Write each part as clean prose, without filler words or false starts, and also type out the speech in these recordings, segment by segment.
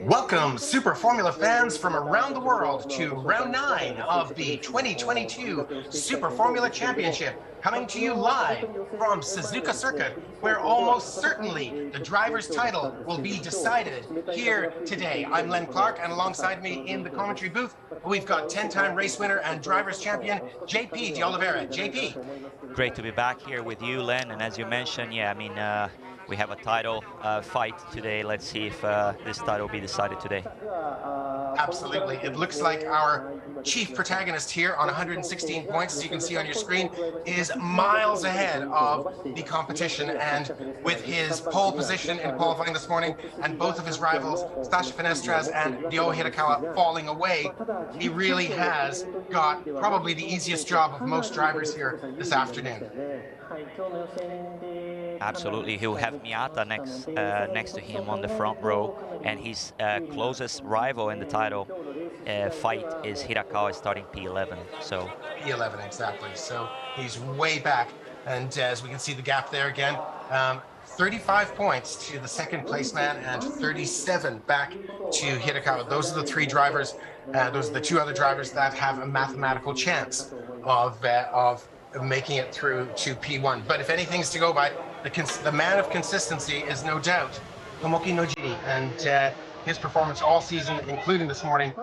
Welcome, Super Formula fans from around the world, to round 9 of the 2022 Super Formula Championship, coming to you live from Suzuka Circuit, where almost certainly the driver's title will be decided here today. I'm Len Clark, and alongside me in the commentary booth, we've got 10-time race winner and driver's champion, JP de Oliveira. JP. Great to be back here with you, Len, and as you mentioned, we have a title fight today. Let's see if this title will be decided today. Absolutely. It looks like our chief protagonist here on 116 points, as you can see on your screen, is miles ahead of the competition. And with his pole position in qualifying this morning and both of his rivals, Sasha Fenestras and Ryo Hirakawa, falling away, he really has got probably the easiest job of most drivers here this afternoon. Absolutely, he'll have Miyata next to him on the front row, and his closest rival in the title fight is Hirakawa, starting P11. So P11, exactly. So he's way back, and as we can see the gap there again, 35 points to the second place man and 37 back to Hirakawa. Those are the three drivers. Those are the two other drivers that have a mathematical chance of making it through to P1. But if anything's to go by, the man of consistency is no doubt Tomoki Nojiri, and his performance all season, including this morning,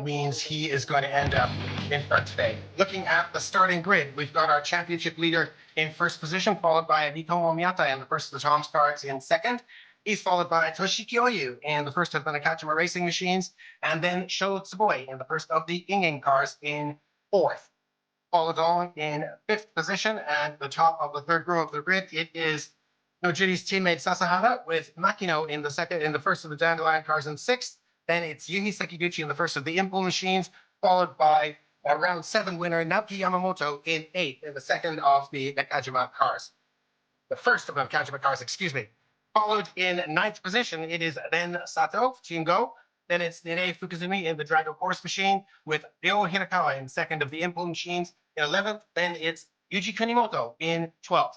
means he is going to end up in front today. Looking at the starting grid, we've got our championship leader in first position, followed by Ritomo Miyata in the first of the Tom's cars in second. He's followed by Toshiki Oyu in the first of the Nakajima Racing Machines, and then Sho Tsuboi in the first of the Ingen cars in fourth. Followed on in fifth position, and the top of the third row of the grid, it is Nojiri's teammate Sasahara, with Makino in the first of the Dandelion cars in sixth. Then it's Yuhi Sekiguchi in the first of the Impul Machines, followed by round 7 winner Naoki Yamamoto in eighth in the second of the Nakajima cars. The first of the Nakajima cars, excuse me. Followed in ninth position, it is Ren Sato, Team Go. Then it's Nerei Fukuzumi in the Dragon Force Machine, with Ryo Hirakawa in second of the Impul Machines in 11th. Then it's Yuji Kunimoto in 12th.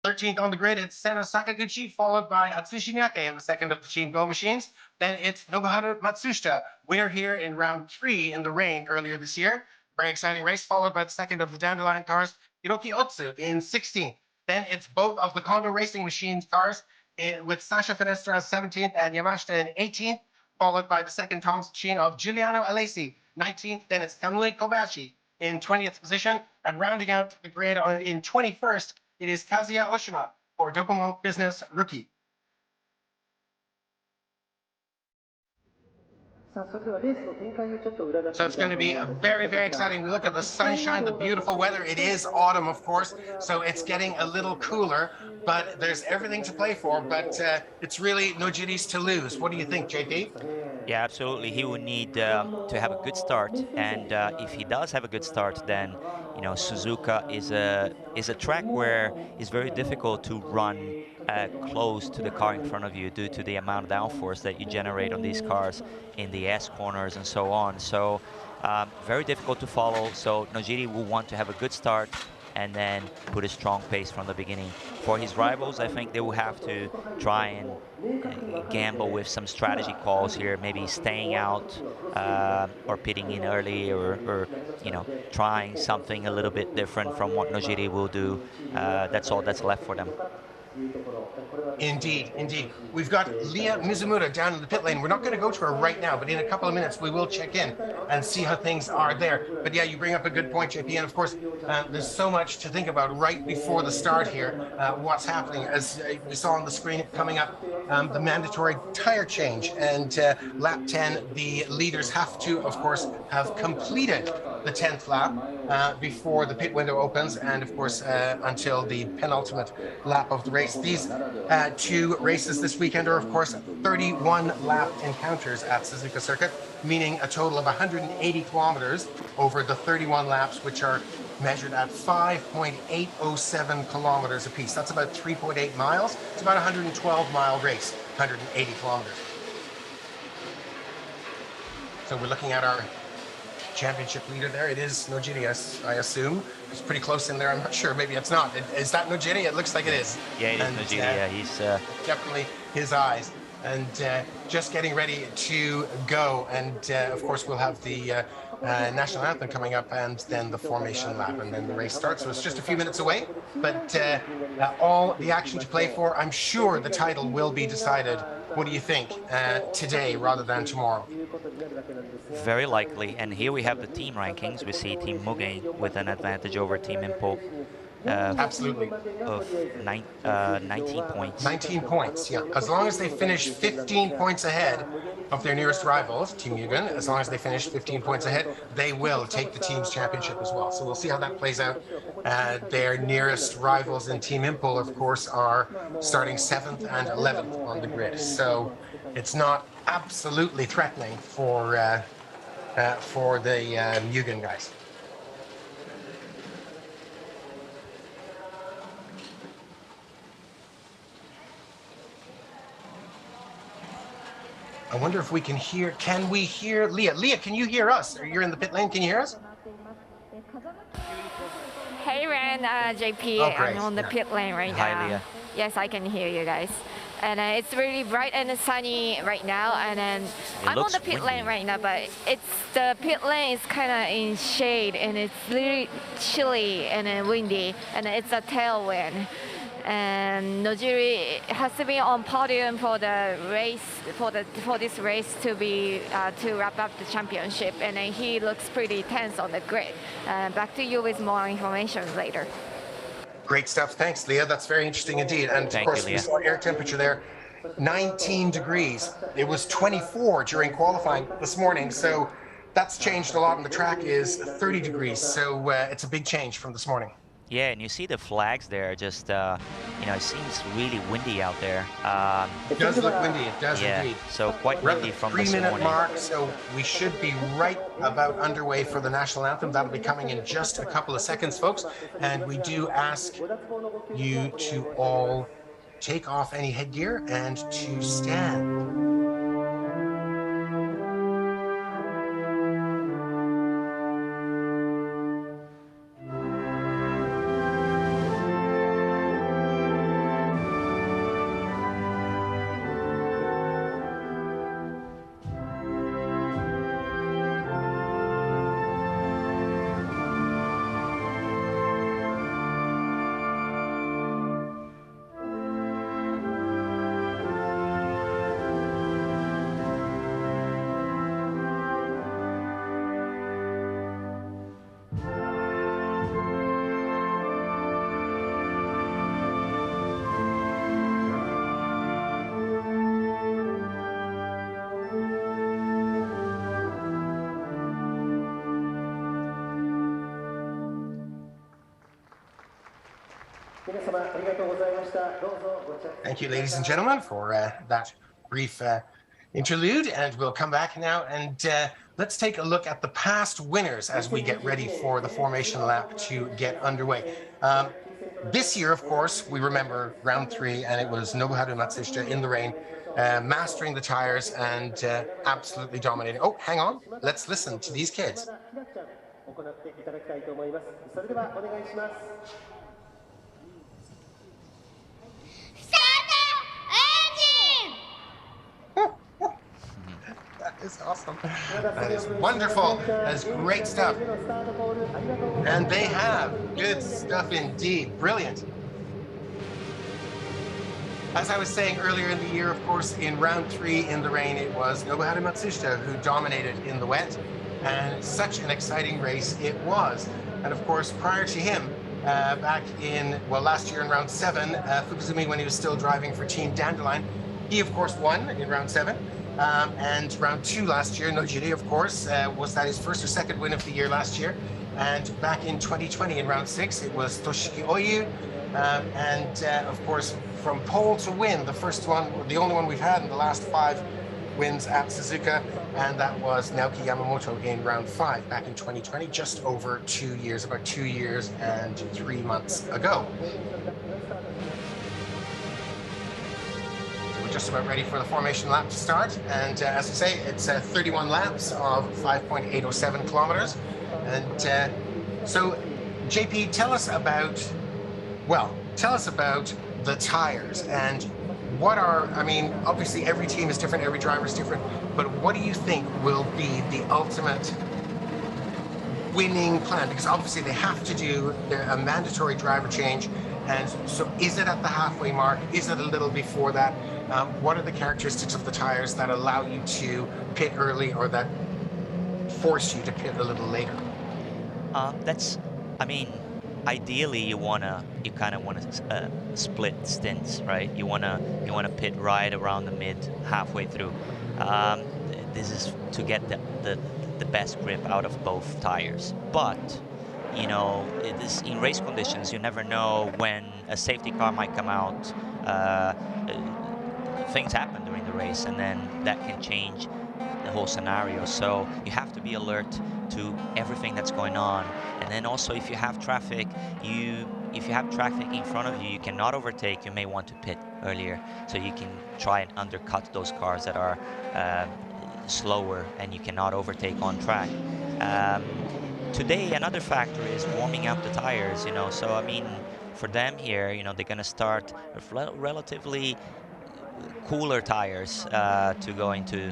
Thirteenth on the grid, it's Sena Sakaguchi, followed by Atsushi Miyake in the second of the Team Go Machines. Then it's Nobuharu Matsushita, winner here in round 3 in the rain earlier this year. Very exciting race, followed by the second of the Dandelion cars, Hiroki Otsu in 16th. Then it's both of the Kondo Racing Machines cars, with Sasha Fenestras 17th and Yamashita in 18th, followed by the second Tom's machine of Giuliano Alesi, 19th. Then it's Kamui Kobayashi in 20th position, and rounding out the grid in 21st, it is Kazuya Oshima for Docomo Business Rookie. So it's going to be a very, very exciting. We look at the sunshine, the beautiful weather. It is autumn, of course, so it's getting a little cooler, but there's everything to play for. But it's really Nojiri's to lose. What do you think, JP? Yeah, absolutely. He will need to have a good start, and if he does have a good start, then Suzuka is a track where it's very difficult to run close to the car in front of you due to the amount of downforce that you generate on these cars in the S corners and so on. So very difficult to follow. So Nojiri will want to have a good start and then put a strong pace from the beginning. For his rivals, I think they will have to try and gamble with some strategy calls here, maybe staying out or pitting in early, or trying something a little bit different from what Nojiri will do. That's all that's left for them. Indeed, indeed. We've got Leah Mizumura down in the pit lane. We're not going to go to her right now, but in a couple of minutes we will check in and see how things are there. But yeah, you bring up a good point, JP, and of course there's so much to think about right before the start here. What's happening, as we saw on the screen coming up, the mandatory tire change, and lap 10, the leaders have to, of course, have completed the 10th lap before the pit window opens, and of course until the penultimate lap of the race. These two races this weekend are of course 31 lap encounters at Suzuka Circuit, meaning a total of 180 kilometers over the 31 laps, which are measured at 5.807 kilometers apiece. That's about 3.8 miles. It's about a 112-mile race, 180 kilometers. So we're looking at our championship leader there. It is Nojiri, I assume. It's pretty close in there. I'm not sure. Maybe it's not. Is that Nojiri? It looks like it is. Yeah, it is Nojiri. Yeah, he's definitely his eyes. And just getting ready to go. And of course, we'll have the national anthem coming up, and then the formation lap, and then the race starts. So it's just a few minutes away. But all the action to play for. I'm sure the title will be decided. What do you think today rather than tomorrow? Very likely. And here we have the team rankings. We see Team Mugen with an advantage over Team Impul. Absolutely. Of 19 points. 19 points, yeah. As long as they finish 15 points ahead of their nearest rivals, Team Mugen, as long as they finish 15 points ahead, they will take the team's championship as well. So we'll see how that plays out. Their nearest rivals in Team Impul, of course, are starting 7th and 11th on the grid. So it's not absolutely threatening for the Mugen guys. I wonder if we can hear, can we hear Leah? Leah, can you hear us? You're in the pit lane, can you hear us? Hey Ren, JP, Oh, I'm on the pit lane right Hi, now. Leah. Yes, I can hear you guys. And it's really bright and sunny right now. And then I'm on the pit lane right now, but the pit lane is kind of in shade, and it's really chilly and windy, and it's a tailwind. And Nojiri has to be on podium for the race, for this race to wrap up the championship, and then he looks pretty tense on the grid. Back to you with more information later. Great stuff. Thanks, Leah. That's very interesting indeed. And of course, we saw air temperature there, 19 degrees. It was 24 during qualifying this morning, so that's changed a lot, and the track is 30 degrees. So it's a big change from this morning. Yeah, and you see the flags there. Just you know, it seems really windy out there. It does look windy. It does indeed. So quite windy from this morning. 3-minute mark, so we should be right about underway for the national anthem. That'll be coming in just a couple of seconds, folks. And we do ask you to all take off any headgear and to stand. Thank you, ladies and gentlemen, for that brief interlude, and we'll come back now and let's take a look at the past winners as we get ready for the formation lap to get underway. This year, of course, we remember round 3, and it was Nobuharu Matsushita in the rain, mastering the tires and absolutely dominating. Oh, hang on, let's listen to these kids. That is awesome. That is wonderful. That is great stuff. And they have good stuff indeed. Brilliant. As I was saying earlier in the year, of course, in round 3 in the rain, it was Nobuharu Matsushita who dominated in the wet. And such an exciting race it was. And of course, prior to him, back in, well, last year in round 7, Fukuzumi, when he was still driving for Team Dandelion, he of course won in round 7. And round 2 last year, Nojiri, of course, was that his first or second win of the year last year. And back in 2020 in round 6, it was Toshiki Oyu. Of course, from pole to win, the first one, the only one we've had in the last 5 wins at Suzuka, and that was Naoki Yamamoto in round 5 back in 2020, just over 2 years, about 2 years and 3 months ago. So we're just about ready for the formation lap to start, and as I say, it's 31 laps of 5.807 kilometers. And so, JP, tell us about the tires and what are, I mean, obviously every team is different, every driver is different, but what do you think will be the ultimate winning plan? Because obviously they have to do a mandatory driver change. And so is it at the halfway mark? Is it a little before that? What are the characteristics of the tires that allow you to pit early or that force you to pit a little later? Ideally, you kind of want to split stints, right? You want to pit right around the mid, halfway through. This is to get the best grip out of both tires. But you know, it is in race conditions. You never know when a safety car might come out. Things happen during the race, and then that can change the whole scenario. So you have to be alert to everything that's going on. And then also, if you have traffic, if you have traffic in front of you, you cannot overtake. You may want to pit earlier, so you can try and undercut those cars that are slower and you cannot overtake on track. Today, another factor is warming up the tires. You know, so I mean, for them here, you know, they're gonna start with relatively cooler tires to go into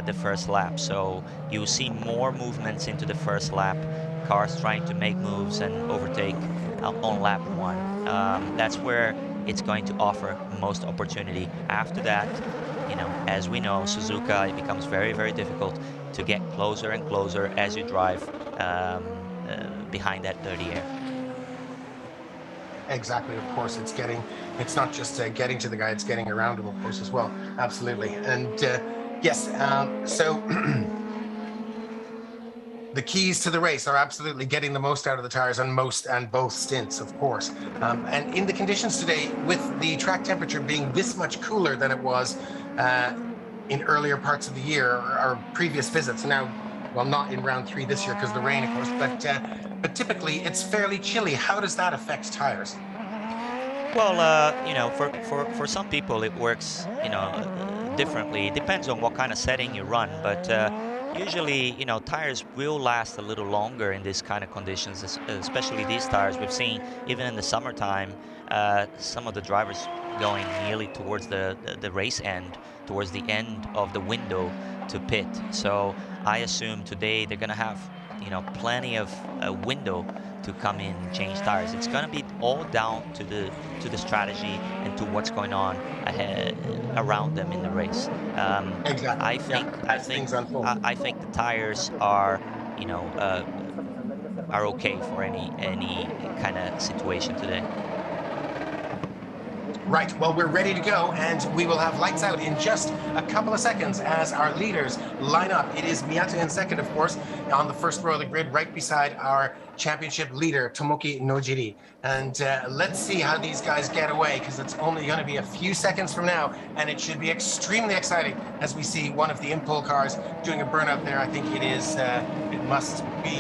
the first lap. So you see more movements into the first lap, cars trying to make moves and overtake on lap 1. That's where it's going to offer most opportunity. After that, you know, as we know, Suzuka, it becomes very, very difficult to get closer and closer as you drive behind that dirty air. Exactly, of course, it's not just getting to the guy, it's getting around him, of course, as well. Absolutely. And yes, so the keys to the race are absolutely getting the most out of the tires on both stints, of course. And in the conditions today, with the track temperature being this much cooler than it was in earlier parts of the year, or previous visits, now, well, not in round 3 this year because of the rain, of course, but typically it's fairly chilly. How does that affect tires? Well, you know, for some people it works, you know, differently. It depends on what kind of setting you run, but usually, you know, tires will last a little longer in this kind of conditions, especially these tires. We've seen even in the summertime, some of the drivers going nearly towards the race end, towards the end of the window to pit. So I assume today they're going to have, you know, plenty of window to come in and change tires. It's going to be all down to the strategy and to what's going on around them in the race. Exactly. I think the tires are, you know, are okay for any kind of situation today. Right, well, we're ready to go, and we will have lights out in just a couple of seconds as our leaders line up. It is Miyata in second, of course, on the first row of the grid, right beside our championship leader, Tomoki Nojiri. And let's see how these guys get away, because it's only going to be a few seconds from now, and it should be extremely exciting as we see one of the Impul cars doing a burnout there. I think it is, it must be,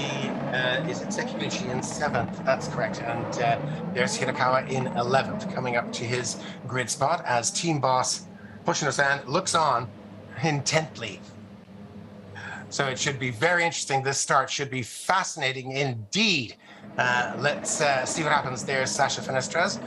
is it Sekiguchi in 7th? That's correct. And there's Hirakawa in 11th, coming up to his grid spot as team boss Hoshino-san looks on intently. So it should be very interesting. This start should be fascinating indeed. Let's see what happens. There's Sasha Fenestras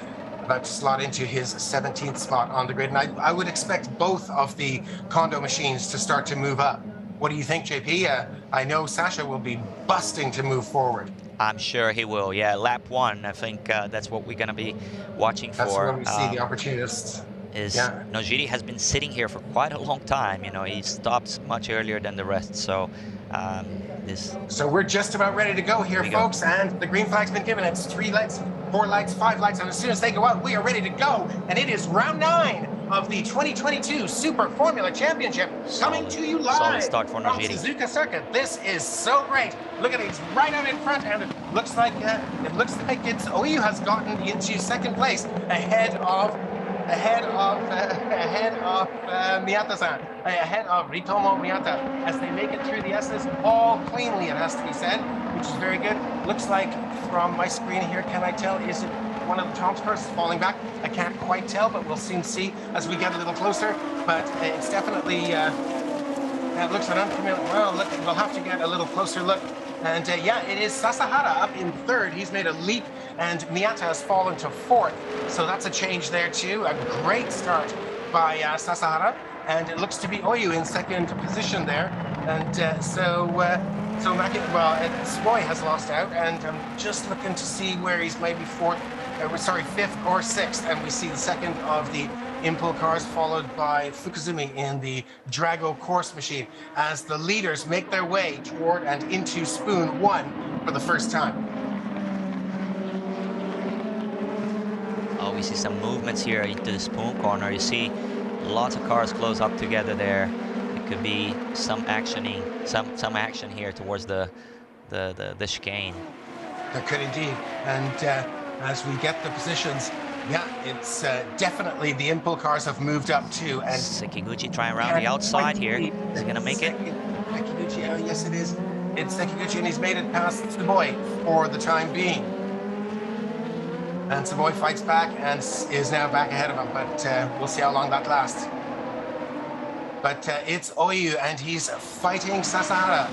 about to slot into his 17th spot on the grid. And I would expect both of the Kondo machines to start to move up. What do you think, JP? I know Sasha will be busting to move forward. I'm sure he will. Yeah, lap 1. I think that's what we're going to be watching for. That's when we see the opportunists. Nojiri has been sitting here for quite a long time. You know, he stops much earlier than the rest. So So we're just about ready to go here, folks, and the green flag's been given. It's 3 lights, 4 lights, 5 lights, and as soon as they go out, we are ready to go. And it is round 9 of the 2022 Super Formula Championship, coming to you live solid start for from Nojiri. SUZUKA Circuit. This is so great. Look at it, he's right out in front, and it looks like it's Oyu has gotten into second place ahead of Miyata-san, ahead of Ritomo Miyata, as they make it through the S's all cleanly, it has to be said, which is very good. Looks like from my screen here, can I tell, is it one of the Tom's cars falling back? I can't quite tell, but we'll soon see as we get a little closer. But it's definitely, it looks an unfamiliar, well, look, we'll have to get a little closer look. And yeah, it is Sasahara up in third. He's made a leap, and Miyata has fallen to fourth. So that's a change there too. A great start by Sasahara, and it looks to be Oyu in second position there. And Sugoi has lost out, and I'm just looking to see where he's maybe fifth or sixth, and we see the second of the Impul cars, followed by Fukuzumi in the Drago course machine, as the leaders make their way toward and into Spoon 1 for the first time. Oh, we see some movements here into the Spoon corner. You see lots of cars close up together there. It could be some action here towards the chicane. There could indeed, and as we get the positions, yeah, it's definitely the Impul cars have moved up too. And Sekiguchi trying around the outside here. Is he gonna make it? Sekiguchi, oh yes it is. It's Sekiguchi, and he's made it past Tsuboi for the time being. And Tsuboi fights back and is now back ahead of him, but we'll see how long that lasts. But it's Oyu, and he's fighting Sasahara,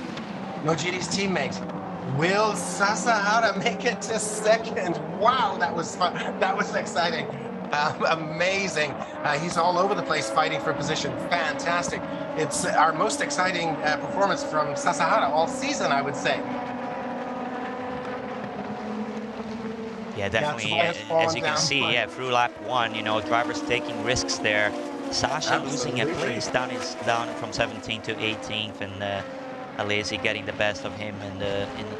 Nojiri's teammate. Will Sasahara make it to second? Wow, that was fun. That was exciting. Amazing. He's all over the place fighting for position. Fantastic. It's our most exciting performance from Sasahara all season, I would say. Yeah, definitely. As you can see, yeah, through lap 1, you know, drivers taking risks there. Sasha losing a place down from 17th to 18th, and Alesi getting the best of him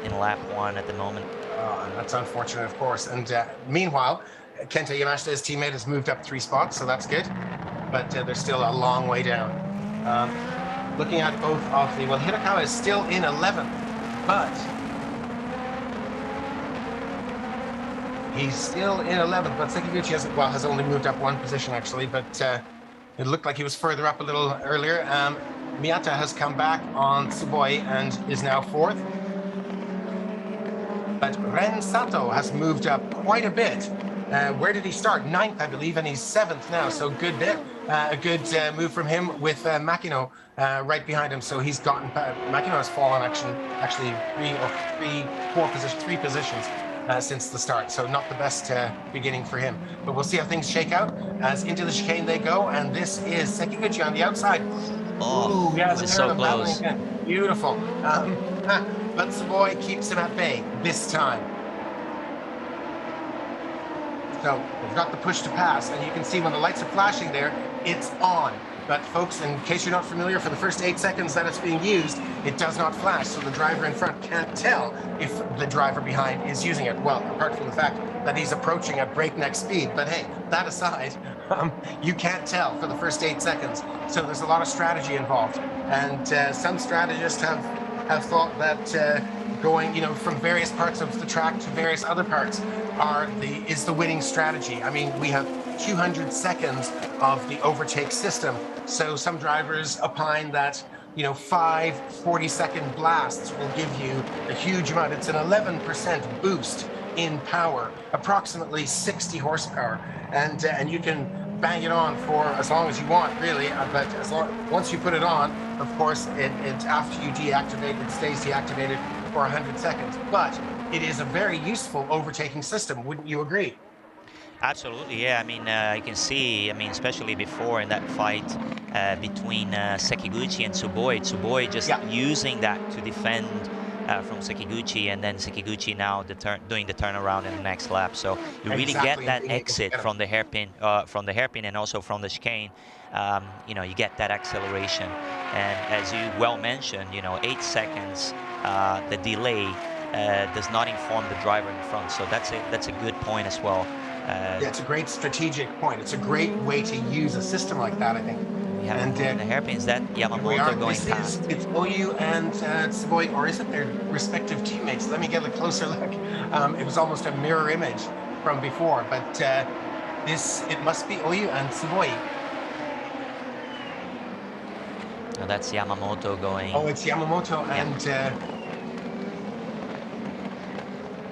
in lap 1 at the moment. Oh, that's unfortunate, of course. And meanwhile, Kenta Yamashita, his teammate, has moved up 3 spots, so that's good. But there's still a long way down. Looking at both of the, well, Hirakawa is still in 11th, but he's still in 11th. But Sekiguchi has only moved up 1 position actually, but it looked like he was further up a little earlier. Miyata has come back on Tsuboi and is now 4th. But Ren Sato has moved up quite a bit. Where did he start? 9th, I believe, and he's 7th now. So good bit. A good move from him with Makino right behind him. So he's gotten, Makino has fallen actually 3 positions since the start. So not the best beginning for him. But we'll see how things shake out as into the chicane they go. And this is Sekiguchi on the outside. Oh, this is so close. Beautiful. But Tsuboi keeps him at bay this time. So they've got the push to pass, and you can see when the lights are flashing there, it's on. But folks, in case you're not familiar, for the first 8 seconds that it's being used, it does not flash, so the driver in front can't tell if the driver behind is using it. Well, apart from the fact that he's approaching at breakneck speed. But hey, that aside, you can't tell for the first 8 seconds. So there's a lot of strategy involved. And some strategists have thought that going, you know, from various parts of the track to various other parts is the winning strategy. I mean, we have 200 seconds of the overtake system. So some drivers opine that, you know, 5 40-second blasts will give you a huge amount. It's an 11% boost in power, approximately 60 horsepower, and you can bang it on for as long as you want, really. But once you put it on, of course, it after you deactivate, it stays deactivated for 100 seconds. But it is a very useful overtaking system, wouldn't you agree? Absolutely, yeah. I mean, you can see, I mean, especially before in that fight between Sekiguchi and Tsuboi just using that to defend from Sekiguchi, and then Sekiguchi now doing the turnaround in the next lap. So you really get that exit from the hairpin, and also from the chicane. You know, you get that acceleration, and as you well mentioned, you know, 8 seconds, the delay does not inform the driver in front. So that's a good point as well. Yeah, it's a great strategic point. It's a great way to use a system like that, I think. We have And the hairpins that Yamamoto going past. It's OU and Tsuboi, or is it their respective teammates? Let me get a closer look. It was almost a mirror image from before, but it must be OU and Tsuboi. No, that's Yamamoto going. Oh, it's Yamamoto and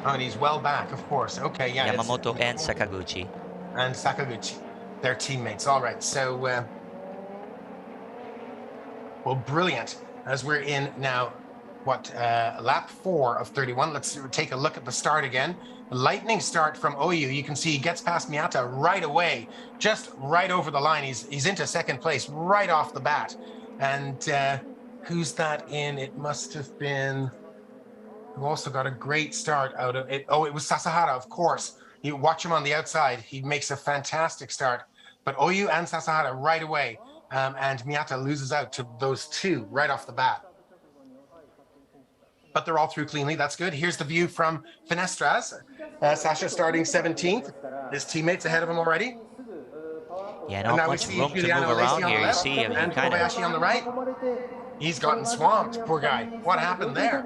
and he's well back, of course. Okay, yeah. Yamamoto and Sakaguchi. And Sakaguchi, their teammates. All right, so well, brilliant. As we're in now, what, lap 4 of 31. Let's take a look at the start again. Lightning start from OU. You can see he gets past Miyata right away, just right over the line. He's into second place right off the bat. And who's that in? It must have been, who also got a great start out of it. Oh, it was Sasahara, of course. You watch him on the outside. He makes a fantastic start. But OU and Sasahara right away. And Miyata loses out to those two right off the bat. But they're all through cleanly. That's good. Here's the view from Finestras. Sasha starting 17th. His teammates ahead of him already. Yeah, not much room to move around here. You see, I mean, and Kobayashi on the right. He's gotten swamped, poor guy. What happened there?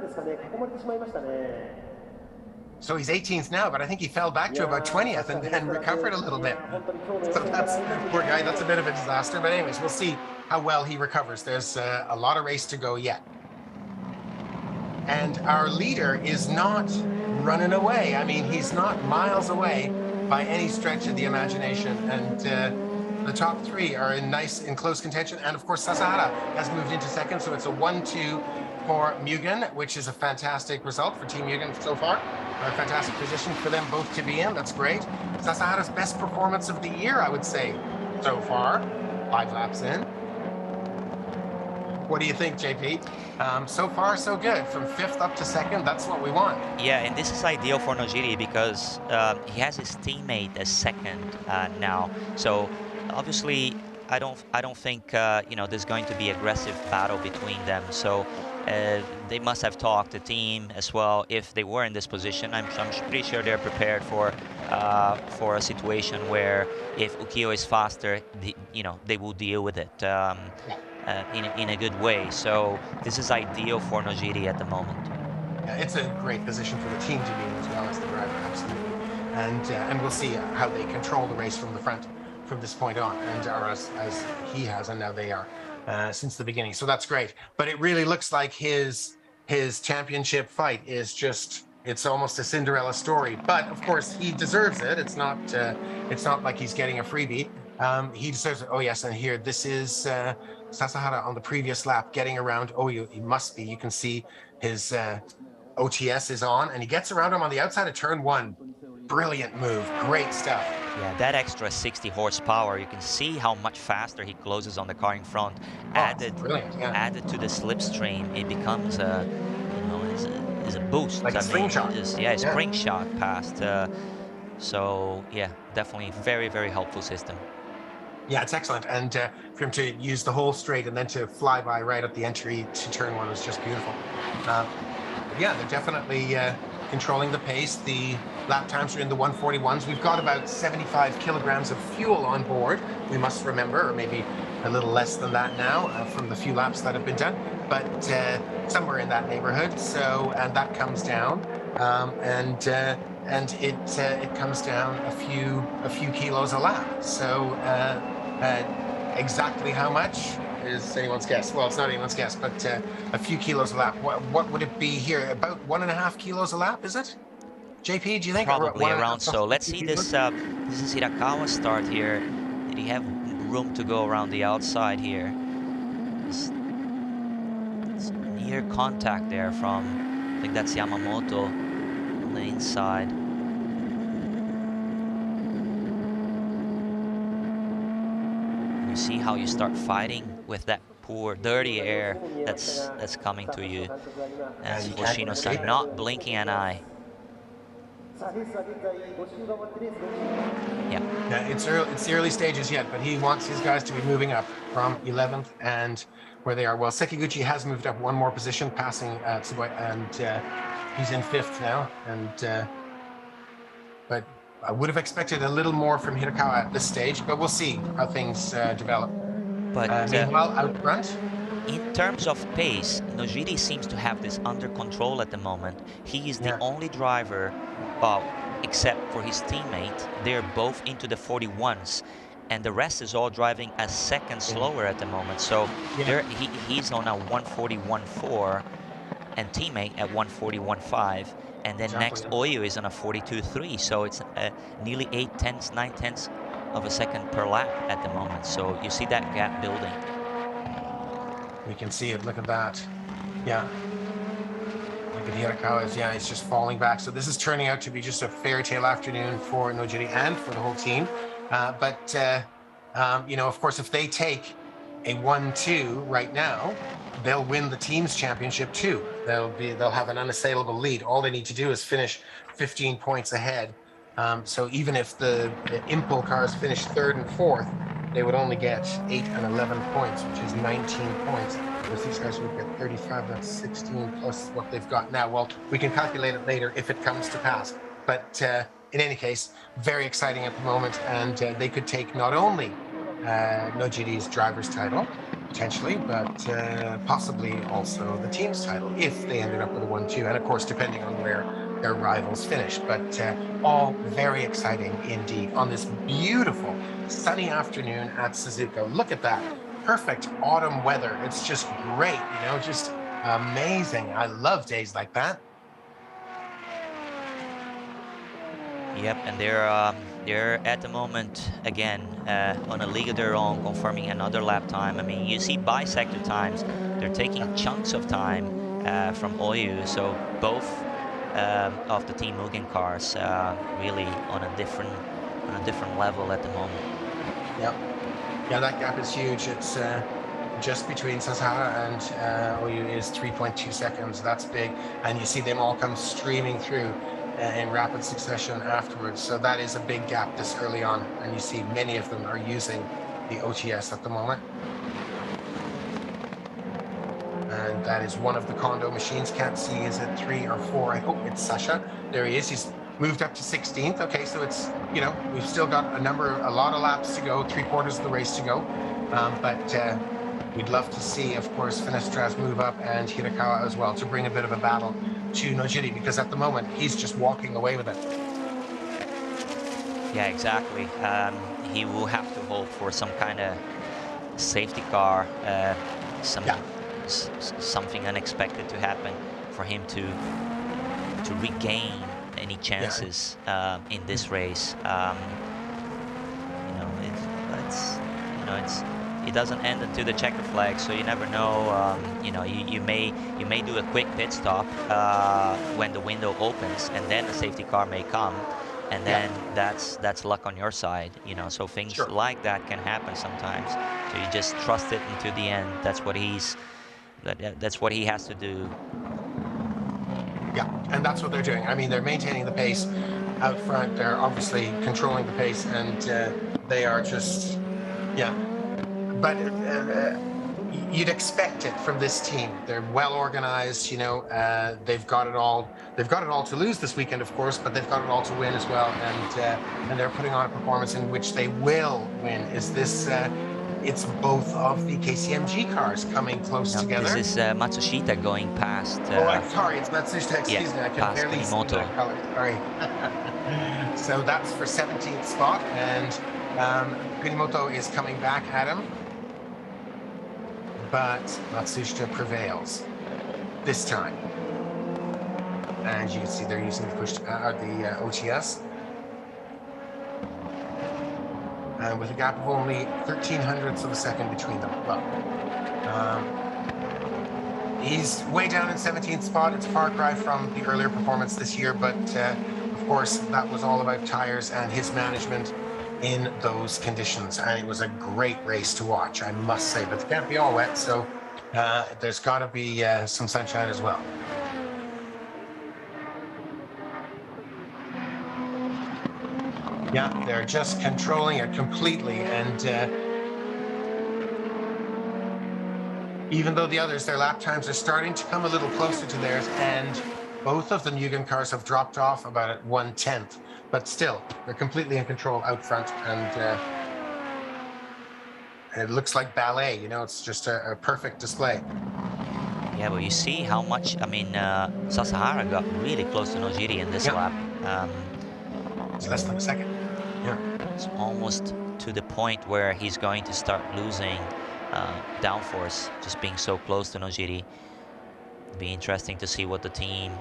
So he's 18th now, but I think he fell back to about 20th and then recovered a little bit. So that's, poor guy, that's a bit of a disaster. But anyways, we'll see how well he recovers. There's a lot of race to go yet. And our leader is not running away. I mean, he's not miles away by any stretch of the imagination. And the top three are in close contention. And of course, Sasahara has moved into second. So it's a 1-2 for Mugen, which is a fantastic result for Team Mugen so far. A fantastic position for them both to be in. That's great. Sasahara's best performance of the year, I would say, so far. 5 laps in. What do you think, JP? So far, so good. From 5th up to 2nd, that's what we want. Yeah, and this is ideal for Nojiri because he has his teammate as 2nd now. So obviously, I don't think you know, there's going to be aggressive battle between them. So they must have talked the team as well. If they were in this position, I'm pretty sure they're prepared for a situation where if Ukiyo is faster, you know, they will deal with it. In a good way. So this is ideal for Nojiri at the moment. Yeah, it's a great position for the team to be in as well as the driver, absolutely. And we'll see how they control the race from the front from this point on, and or as he has, and now they are since the beginning. So that's great. But it really looks like his championship fight is just, it's almost a Cinderella story. But of course, he deserves it. It's not like he's getting a freebie. He deserves it. Oh yes, and here this is Sasahara on the previous lap getting around. Oh, he must be. You can see his OTS is on, and he gets around him on the outside of turn 1. Brilliant move. Great stuff. Yeah, that extra 60 horsepower, you can see how much faster he closes on the car in front. Added to the slipstream, it becomes a, you know, is a boost. Like a spring shot. Spring shot past. So yeah, definitely very, very helpful system. Yeah, it's excellent. And for him to use the whole straight and then to fly by right at the entry to turn 1 was just beautiful. Yeah, they're definitely controlling the pace. The lap times are in the 141s. We've got about 75 kilograms of fuel on board, we must remember, or maybe a little less than that now from the few laps that have been done, but somewhere in that neighborhood. So, and that comes down, and it comes down a few kilos a lap. So exactly how much is anyone's guess. Well, it's not anyone's guess, but a few kilos a lap. What would it be here? About 1.5 kilos a lap, is it? JP, do you think? Probably around so. Let's see this. This is Hirakawa start here. Did he have room to go around the outside here? It's near contact there from, I think that's Yamamoto on the inside. You see how you start fighting with that poor dirty air that's coming to you. As Hoshino-san not blinking an eye. Yeah, it's the early stages yet, but he wants his guys to be moving up from 11th and where they are. Well, Sekiguchi has moved up 1 more position, passing Tsuboi, and he's in 5th now. And but I would have expected a little more from Hirakawa at this stage, but we'll see how things develop. But meanwhile, out front, in terms of pace, Nojiri seems to have this under control at the moment. He is the only driver, well, except for his teammate. They're both into the 41s, and the rest is all driving a second slower at the moment. So he's on a 141.4, and teammate at 141.5. And then next Oyu is on a 42.3, so it's nearly 8 tenths, 9 tenths of a second per lap at the moment. So you see that gap building. We can see it. Look at that. Yeah. Look at Hirakawa. Yeah, it's just falling back. So this is turning out to be just a fairy tale afternoon for Nojiri and for the whole team. You know, of course, if they take a 1-2 right now, they'll win the team's championship too. They'll have an unassailable lead. All they need to do is finish 15 points ahead. So even if the Impel cars finish 3rd and 4th, they would only get 8 and 11 points, which is 19 points. If these guys would get 35, that's 16 plus what they've got now. Well, we can calculate it later if it comes to pass. But in any case, very exciting at the moment, and they could take not only Nojiri's driver's title, potentially, but possibly also the team's title if they ended up with a 1-2, and of course depending on where their rivals finish. But all very exciting indeed on this beautiful sunny afternoon at Suzuka. Look at that, perfect autumn weather. It's just great, you know, just amazing. I love days like that. Yep, and they're at the moment again on a league of their own, confirming another lap time. I mean, you see bisector times, they're taking chunks of time from Oyu, so both of the Team Mugen cars really on a different level at the moment. Yep. Yeah, that gap is huge. It's just between Sasahara and Oyu is 3.2 seconds. That's big, and you see them all come streaming through in rapid succession afterwards. So that is a big gap this early on, and you see many of them are using the OTS at the moment. And that is one of the Kondo machines. Can't see, is it 3 or 4? I hope it's Sasha. There he is. He's moved up to 16th. Okay, so it's, you know, we've still got a lot of laps to go, 3/4 of the race to go. But we'd love to see, of course, Finestras move up and Hirakawa as well to bring a bit of a battle to Nojiri, because at the moment he's just walking away with it. Yeah, exactly. He will have to hope for some kind of safety car, something unexpected to happen for him to regain any chances in this race. It doesn't end until the checker flag, so you never know. You may do a quick pit stop when the window opens, and then the safety car may come, and then that's luck on your side. You know, so things like that can happen sometimes. So you just trust it until the end. That's what he has to do. Yeah, and that's what they're doing. I mean, they're maintaining the pace out front. They're obviously controlling the pace, and they are just, But you'd expect it from this team. They're well organized. You know, they've got it all. They've got it all to lose this weekend, of course, but they've got it all to win as well. And they're putting on a performance in which they will win. Is this? It's both of the KCMG cars coming close together. This is Matsushita going past. I'm sorry, it's Matsushita. Excuse me, I can barely see that color. Sorry. So that's for 17th spot, and Kunimoto is coming back at him. But Matsushita prevails this time. And you can see they're using the OTS. And with a gap of only 13/100ths of a second between them. Well, he's way down in 17th spot. It's a far cry from the earlier performance this year, but of course that was all about tires and his management in those conditions, and it was a great race to watch, I must say. But it can't be all wet, so there's got to be some sunshine as well. Yeah, they're just controlling it completely, and even though the others, their lap times are starting to come a little closer to theirs, and both of the Mugen cars have dropped off about 1/10 but still, they're completely in control out front, and it looks like ballet. You know, it's just a perfect display. Yeah, but you see how much, I mean, Sasahara got really close to Nojiri in this lap. It's less than a second. Yeah. It's almost to the point where he's going to start losing downforce, just being so close to Nojiri. It'll be interesting to see what the team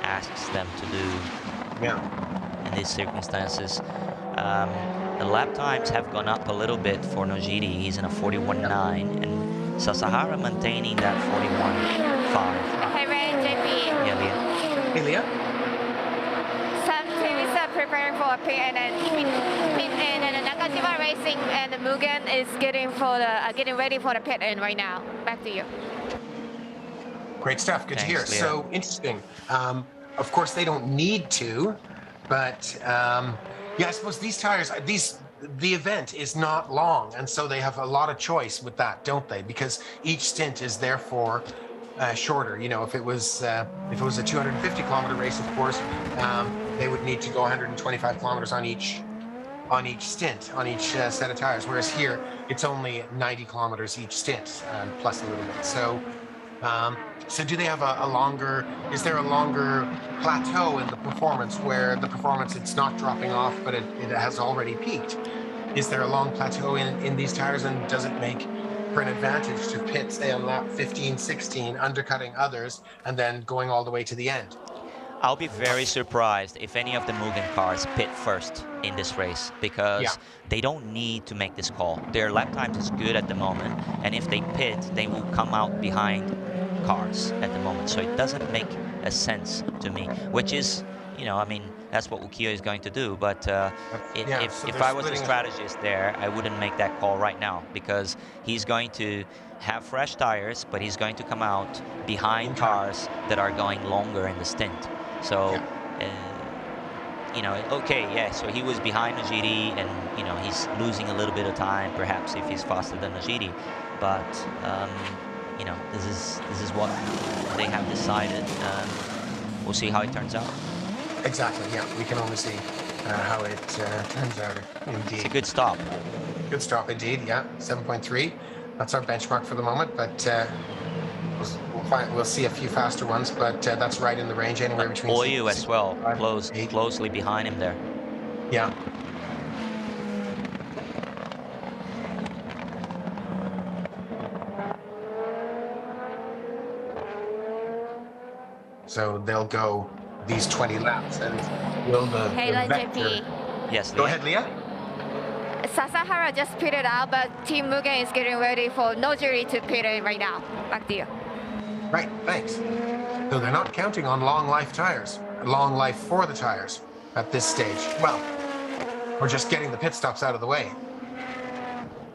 asks them to do in these circumstances. The lap times have gone up a little bit for Nojiri. He's in a 41.9, and Sasahara maintaining that 41.5. Hey, Ray, JP. Yeah, Leah. Hey, Leah. Some teams are preparing for a pit, and then pit in, and Nakajima Racing and Mugen is getting ready for the pit in right now. Back to you. Great stuff. Good to hear. Leah. So interesting. Of course, they don't need to, but yeah, I suppose these tires, the event is not long, and so they have a lot of choice with that, don't they? Because each stint is therefore shorter. You know, if it was a 250-kilometer race, of course, they would need to go 125 kilometers on each stint, on each set of tires. Whereas here, it's only 90 kilometers each stint, plus a little bit. So. So do they have is there a longer plateau in the performance where the performance, it's not dropping off, but it has already peaked? Is there a long plateau in these tires, and does it make for an advantage to pit, say, on lap 15, 16, undercutting others, and then going all the way to the end? I'll be very surprised if any of the Mugen cars pit first in this race, because they don't need to make this call. Their lap times is good at the moment, and if they pit, they will come out behind cars at the moment. So it doesn't make a sense to me, which is, you know, I mean, that's what Ukiyo is going to do. But if I was a strategist there, I wouldn't make that call right now, because he's going to have fresh tires, but he's going to come out behind cars that are going longer in the stint. So, you know, so he was behind Nojiri, and, you know, he's losing a little bit of time, perhaps, if he's faster than Nojiri. But, you know, this is what they have decided. We'll see how it turns out. Exactly, yeah. We can only see how it turns out, indeed. It's a good stop. Good stop, indeed, yeah. 7.3. That's our benchmark for the moment, but we'll see a few faster ones, but that's right in the range, anywhere between... Oyu as well, closely behind him there. Yeah. So they'll go these 20 laps, and will the vector... JP. Yes, Go ahead, Leah. Sasahara just pitted out, but Team Mugen is getting ready for Nojiri to pit in right now. Back to you. Right, thanks. So they're not counting on long life tires, long life for the tires at this stage. Well, we're just getting the pit stops out of the way.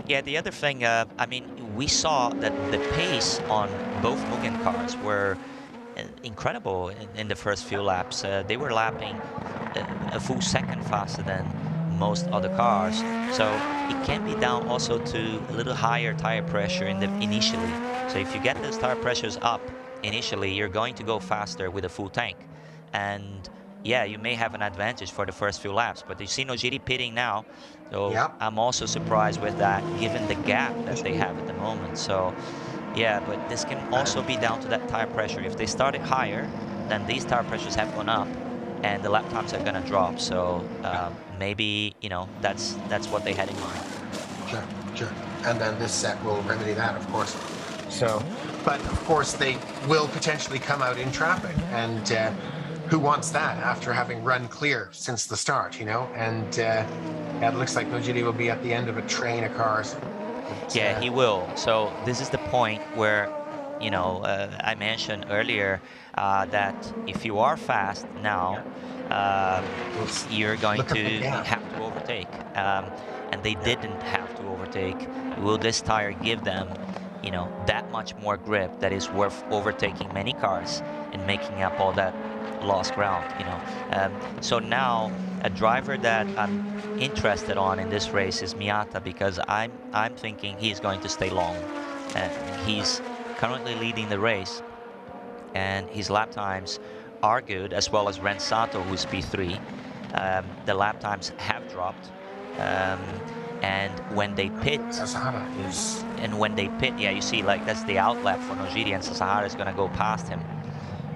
Yeah, the other thing, I mean, we saw that the pace on both Mugen cars were incredible in the first few laps. They were lapping a full second faster than most other cars, so it can be down also to a little higher tire pressure initially. So if you get those tire pressures up initially, you're going to go faster with a full tank, and yeah, you may have an advantage for the first few laps. But you see Nojiri pitting now, so I'm also surprised with that, given the gap that they have at the moment. So yeah, but this can also be down to that tire pressure. If they started higher, then these tire pressures have gone up, and the lap times are going to drop. So maybe, you know, that's what they had in mind. Sure. And then this set will remedy that, of course. So, but of course they will potentially come out in traffic, and who wants that after having run clear since the start, you know? And yeah, it looks like Nojiri will be at the end of a train of cars. But, yeah, he will. So this is the point where, you know, I mentioned earlier that if you are fast now, you're going to have to overtake. And they didn't have to overtake. Will this tire give them, you know, that much more grip that is worth overtaking many cars and making up all that lost ground, you know? So now a driver that I'm interested on in this race is Miyata, because I'm thinking he's going to stay long. He's currently leading the race, and his lap times are good, as well as Ren Sato, who's P3. the lap times have dropped. And when they pit, and when they pit, yeah, you see, like, that's the outlap for Nojiri, and Sasahara is going to go past him.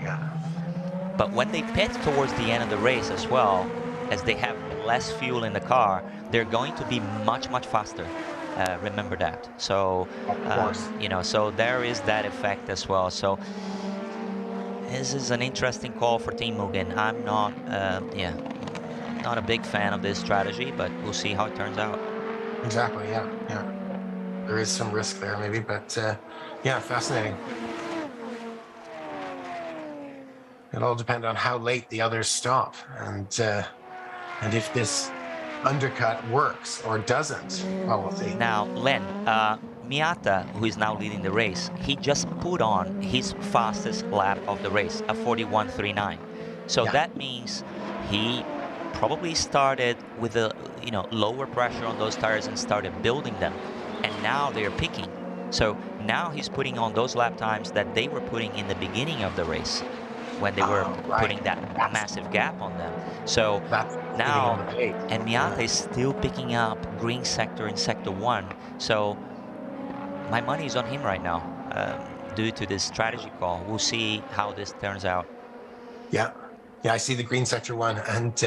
Yeah. But when they pit towards the end of the race as well, as they have less fuel in the car, they're going to be much, much faster. Remember that. So, you know, so there is that effect as well. So this is an interesting call for Team Mugen. I'm not, not a big fan of this strategy, but we'll see how it turns out. Exactly, yeah. There is some risk there maybe, but yeah, fascinating. It'll all depend on how late the others stop and if this undercut works or doesn't. Well, we'll see. Now, Len, Miyata, who is now leading the race, he just put on his fastest lap of the race, a 41.39. So that means he probably started with a lower pressure on those tires and started building them, and now they're peaking. So now he's putting on those lap times that they were putting in the beginning of the race, when they were putting that massive gap on them. So now, and Miyata is still picking up green sector in sector 1. So my money is on him right now, due to this strategy call. We'll see how this turns out. Yeah, I see the green sector 1, and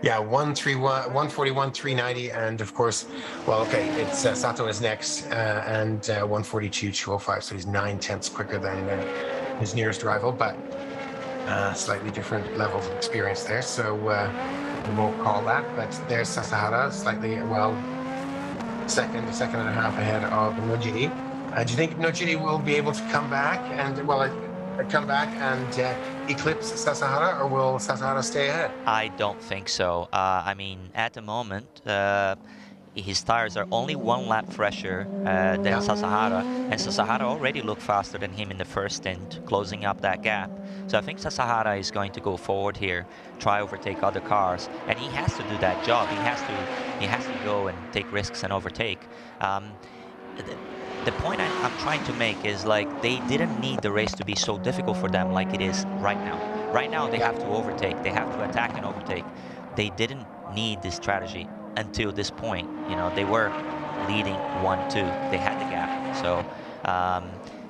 yeah, 141.390, and of course, well, okay, it's Sato is next, and 142.205, so he's 9/10 quicker than his nearest rival, but slightly different levels of experience there, so we won't call that. But there's Sasahara, slightly, well, second and a half ahead of Nojiri. Do you think Nojiri will be able to come back and eclipse Sasahara, or will Sasahara stay ahead? I don't think so. I mean, at the moment, his tires are only one lap fresher than Sasahara, and Sasahara already looked faster than him in the first stint, closing up that gap. So I think Sasahara is going to go forward here, try overtake other cars, and he has to do that job. He has to go and take risks and overtake. The point I'm trying to make is, like, they didn't need the race to be so difficult for them like it is right now. Right now they have to overtake, they have to attack and overtake. They didn't need this strategy until this point. You know, they were leading 1-2. They had the gap. So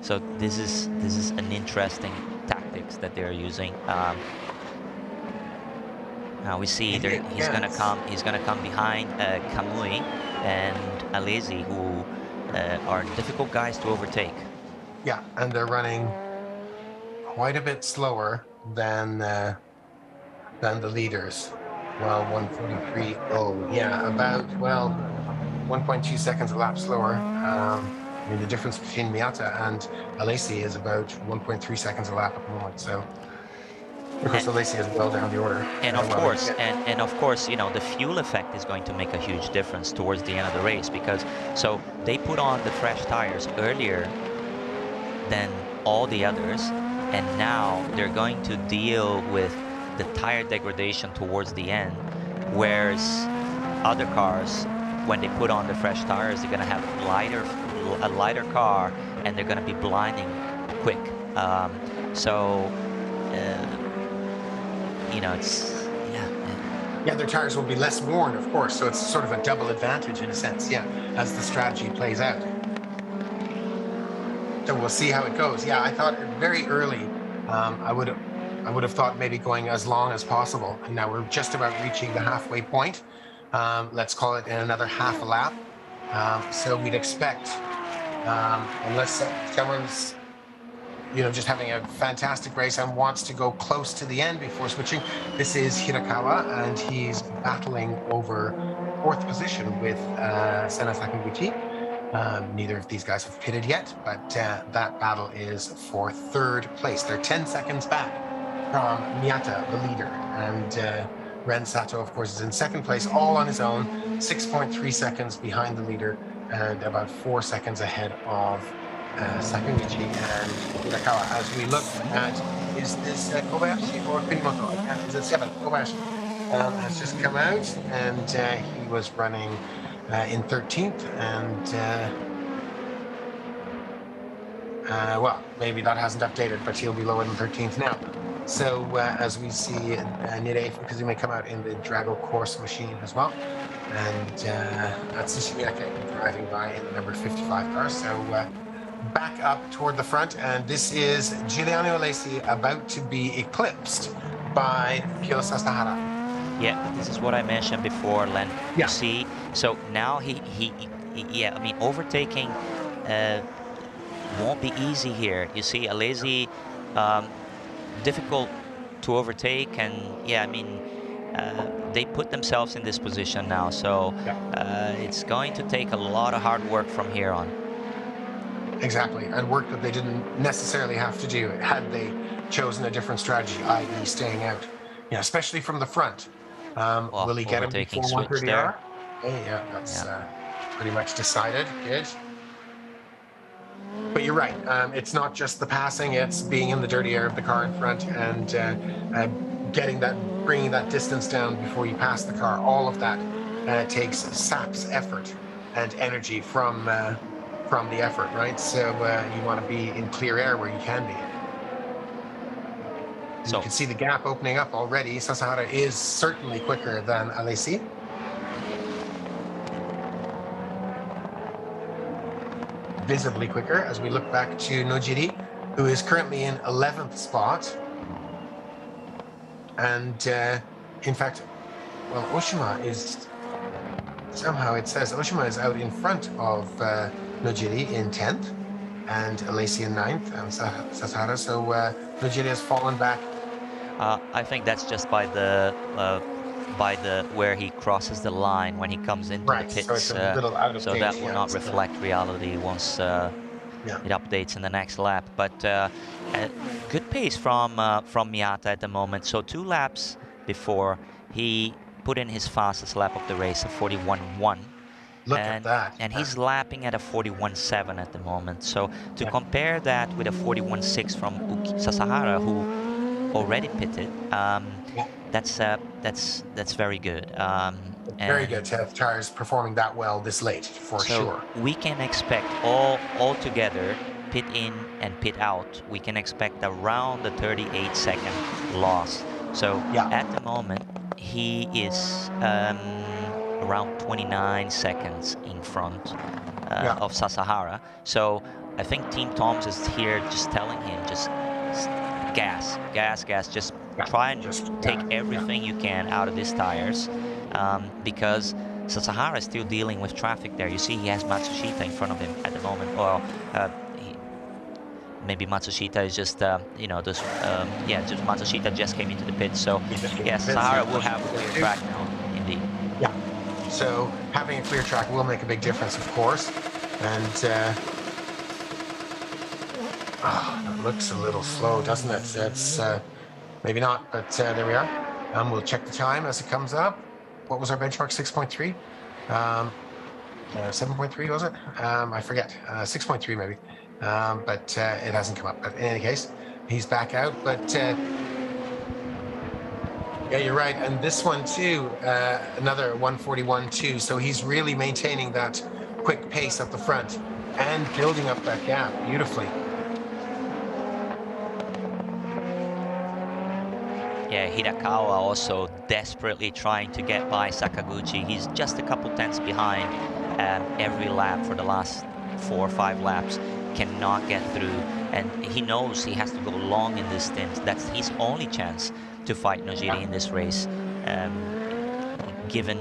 so this is an interesting tactics that they're using. Now we see he's gonna come behind Kamui and Alesi, who are difficult guys to overtake. Yeah, and they're running quite a bit slower than the leaders. Well, 143.0. Yeah, about, well, 1.2 seconds a lap slower. I mean, the difference between Miyata and Alesi is about 1.3 seconds a lap at the moment. So, of course, Alesi is well down the order. And of course, you know, the fuel effect is going to make a huge difference towards the end of the race, because so they put on the fresh tires earlier than all the others, and now they're going to deal with the tire degradation towards the end, whereas other cars, when they put on the fresh tires, they're going to have a lighter car, and they're going to be blinding quick. You know, it's yeah, their tires will be less worn, of course, so it's sort of a double advantage in a sense, yeah, as the strategy plays out. So we'll see how it goes. Yeah, I thought very early, I would have thought maybe going as long as possible, and now we're just about reaching the halfway point. Let's call it in another half a lap. So we'd expect, unless someone's, you know, just having a fantastic race and wants to go close to the end before switching. This is Hirakawa, and he's battling over 4th position with Senna Sakaguchi. Neither of these guys have pitted yet, but that battle is for 3rd place. They're 10 seconds back from Miyata, the leader, and Ren Sato, of course, is in 2nd place, all on his own, 6.3 seconds behind the leader, and about 4 seconds ahead of Sakaguchi and Hirakawa. As we look at, is this Kobayashi or Kunimoto? Is it 7? Kobayashi has just come out, and he was running in 13th, and well, maybe that hasn't updated, but he'll be lower than 13th now. So as we see Nire Fukuzumi come out in the Drago course machine as well. And Atsushi Miyake driving by in the number 55 car. So back up toward the front, and this is Giuliano Alesi about to be eclipsed by Kyo Sasahara. Yeah, this is what I mentioned before, Len. Yeah. You see, so now he yeah, I mean, overtaking won't be easy here. You see, Alesi, difficult to overtake, and yeah, I mean, they put themselves in this position now, so it's going to take a lot of hard work from here on. Exactly, and work that they didn't necessarily have to do had they chosen a different strategy, i.e. staying out. Yeah, especially from the front. Will he get him before 130 there? Yeah, that's pretty much decided. Good. But you're right, it's not just the passing, it's being in the dirty air of the car in front and bringing that distance down before you pass the car. All of that saps effort and energy from the effort, right? So you want to be in clear air where you can be. So you can see the gap opening up already. Sasahara is certainly quicker than Alesi. Visibly quicker as we look back to Nojiri, who is currently in 11th spot. And in fact, well, Oshima is, somehow it says Oshima is out in front of Nojiri in 10th and Alesi in 9th and Sasahara. So Nojiri has fallen back. I think that's just by the where he crosses the line when he comes into the pits. So it's a little out of so date, that will not reflect reality once it updates in the next lap. But good pace from Miyata at the moment. So 2 laps before, he put in his fastest lap of the race, a 41.1. Look at that. And he's lapping at a 41.7 at the moment. So to compare that with a 41.6 from Sasahara, who already pitted, that's very good. Very good to have tires performing that well this late, for sure. We can expect all together, pit in and pit out, we can expect around the 38-second loss. So at the moment, he is around 29 seconds in front of Sasahara. So I think Team Toms is here just telling him, just gas, just try and take everything you can out of these tires, because Sasahara is still dealing with traffic there. You see he has Matsushita in front of him at the moment. Well, maybe Matsushita is just, just Matsushita just came into the pit. So yeah, Sasahara will have a clear track now, indeed. Yeah, so having a clear track will make a big difference, of course. And it looks a little slow, doesn't it? It's maybe not, but there we are. We'll check the time as it comes up. What was our benchmark? 6.3? 7.3 was it? I forget. 6.3 maybe. But it hasn't come up. But in any case, he's back out. But yeah, you're right. And this one too, another 141.2. So he's really maintaining that quick pace at the front and building up that gap beautifully. Yeah, Hirakawa also desperately trying to get by Sakaguchi. He's just a couple tenths behind every lap for the last 4 or 5 laps. Cannot get through, and he knows he has to go long in this stint. That's his only chance to fight Nojiri in this race. Given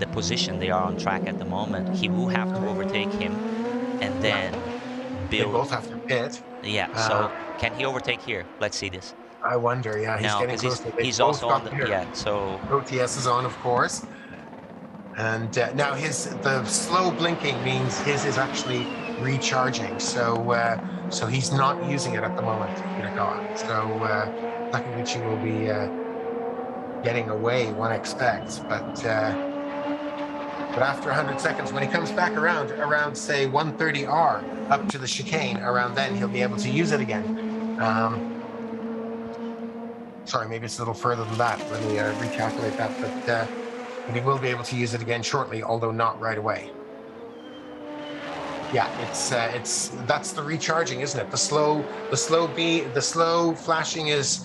the position they are on track at the moment, he will have to overtake him and then build. They both have to pit. Yeah, so can he overtake here? Let's see this. I wonder, yeah, he's getting close. He's also on the, so OTS is on, of course. And now the slow blinking means his is actually recharging. So so he's not using it at the moment, Hirakawa. So Sakaguchi will be getting away, one expects. But after 100 seconds, when he comes back around say 130R up to the chicane, around then he'll be able to use it again. Sorry, maybe it's a little further than that. Let me recalculate that. But he will be able to use it again shortly, although not right away. Yeah, it's that's the recharging, isn't it? The slow flashing it's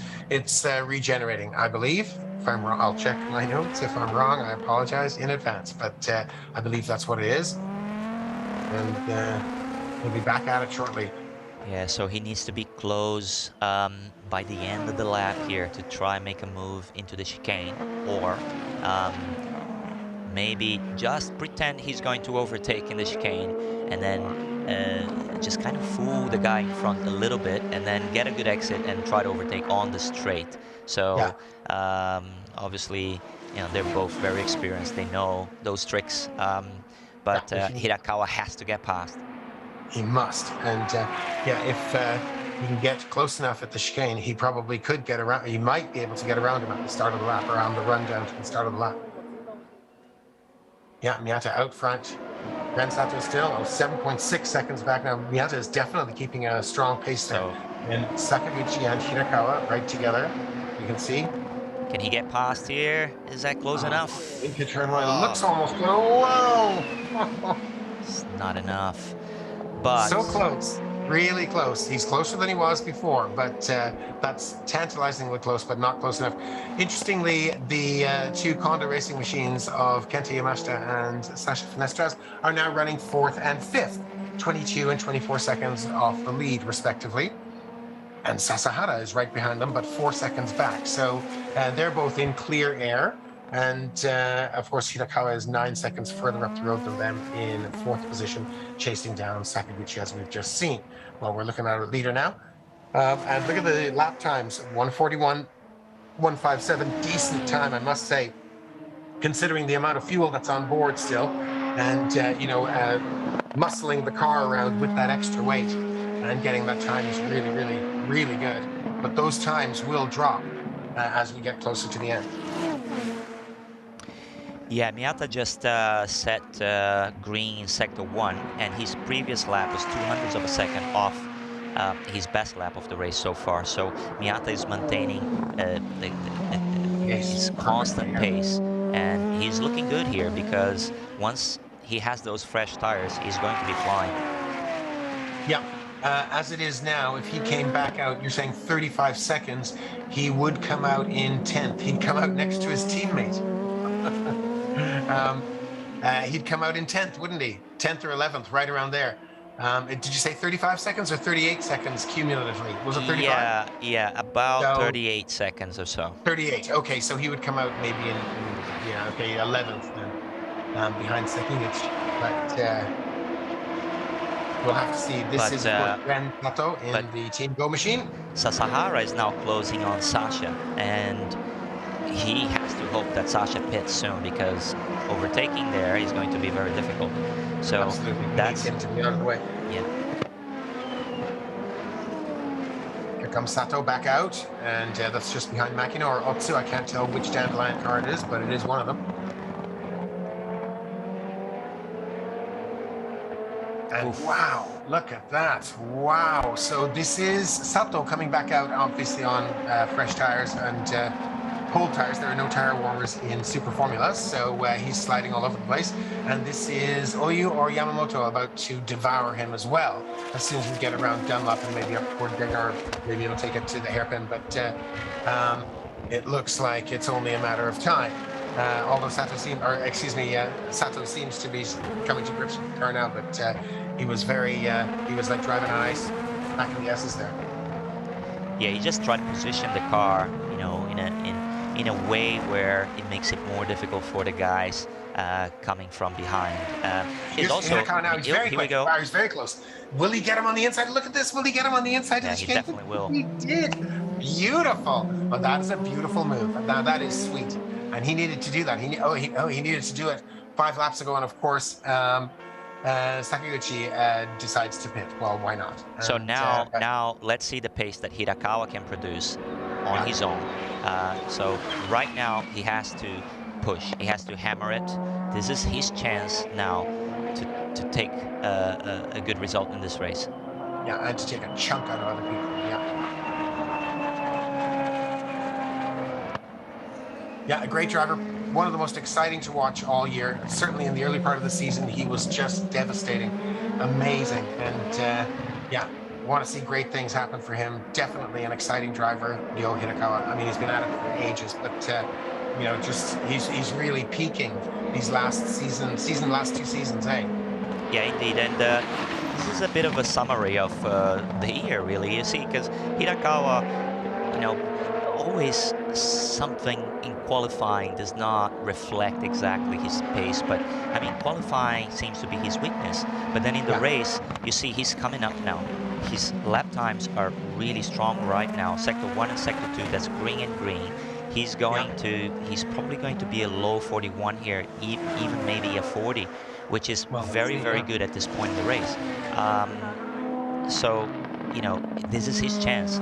regenerating, I believe. If I'm wrong, I'll check my notes. If I'm wrong, I apologize in advance. But I believe that's what it is, and we'll be back at it shortly. Yeah, so he needs to be close by the end of the lap here to try and make a move into the chicane, or maybe just pretend he's going to overtake in the chicane and then just kind of fool the guy in front a little bit and then get a good exit and try to overtake on the straight. So obviously, you know, they're both very experienced. They know those tricks, but Hirakawa has to get past. He must, and yeah, if he can get close enough at the chicane, he probably could get around. He might be able to get around him at the start of the lap, or on the run down to the start of the lap. Yeah, Miyata out front. Ren Sato still 7.6 seconds back now. Miyata is definitely keeping a strong pace there. And Sakaguchi and Hirakawa right together. You can see. Can he get past here? Is that close enough? Into turn one. Looks almost low. It's not enough. But so close, really close. He's closer than he was before, but that's tantalizingly close, but not close enough. Interestingly, the two Kondo racing machines of Kenta Yamashita and Sasha Finestras are now running 4th and 5th, 22 and 24 seconds off the lead, respectively. And Sasahara is right behind them, but 4 seconds back. So they're both in clear air. And of course, Hirakawa is 9 seconds further up the road than them in 4th position, chasing down Sakaguchi, as we've just seen. Well, we're looking at our leader now. And look at the lap times, 1:41, 1:57, decent time, I must say, considering the amount of fuel that's on board still. And, you know, muscling the car around with that extra weight and getting that time is really, really, really good. But those times will drop as we get closer to the end. Yeah, Miyata just set green in sector 1, and his previous lap was 200ths of a second off his best lap of the race so far. So Miyata is maintaining his constant pace, and he's looking good here because once he has those fresh tires, he's going to be flying. Yeah. As it is now, if he came back out, you're saying 35 seconds, he would come out in 10th. He'd come out next to his teammate. He'd come out in 10th, wouldn't he? 10th or 11th, right around there. Did you say 35 seconds or 38 seconds cumulatively? Was it 35? Yeah, about 38 seconds or so. 38, okay, so he would come out maybe in 11th then, behind Sakaguchi. But we'll have to see. This is Ren Sato in the Team Go machine. Sasahara is now closing on Sasha, and he has to hope that Sasha pits soon because overtaking there is going to be very difficult. So absolutely, that's him to be out of the way. Yeah. Here comes Sato back out, and that's just behind Makino or Otsu. I can't tell which Dandelion car it is, but it is one of them. And wow, look at that. Wow. So this is Sato coming back out, obviously on fresh tires and cold tires. There are no tire warmers in Super Formula, so he's sliding all over the place. And this is Oyu or Yamamoto about to devour him as well. As soon as we get around Dunlop and maybe up toward Big, or maybe it'll take it to the hairpin, but it looks like it's only a matter of time. Although Sato seems to be coming to grips with the car now, but he was he was like driving on ice back in the S's there. Yeah, he just tried to position the car, you know, in a way where it makes it more difficult for the guys coming from behind. He's very close. Will he get him on the inside? Look at this. Will he get him on the inside? Yeah, he definitely will. He did. Beautiful. Well, that is a beautiful move. Now that is sweet. And he needed to do that. He needed to do it 5 laps ago. And of course, Sakaguchi decides to pit. Well, why not? So now let's see the pace that Hirakawa can produce on his own. So right now he has to push. He has to hammer it. This is his chance now to take a good result in this race. Yeah, and to take a chunk out of other people. Yeah. Yeah, a great driver. one of the most exciting to watch all year. Certainly in the early part of the season, he was just devastating, amazing, and yeah, want to see great things happen for him. Definitely an exciting driver, Ryo Hirakawa. I mean, he's been at it for ages, but you know, just he's really peaking these last last 2 seasons, eh? Yeah, indeed, and this is a bit of a summary of the year, really. You see, because Hirakawa, you know, always something in qualifying does not reflect exactly his pace, but I mean, qualifying seems to be his weakness. But then in the race, you see he's coming up now. His lap times are really strong right now. Sector 1 and Sector 2, that's green and green. He's probably going to be a low 41 here, even maybe a 40, which is very, very good at this point in the race. So, you know, this is his chance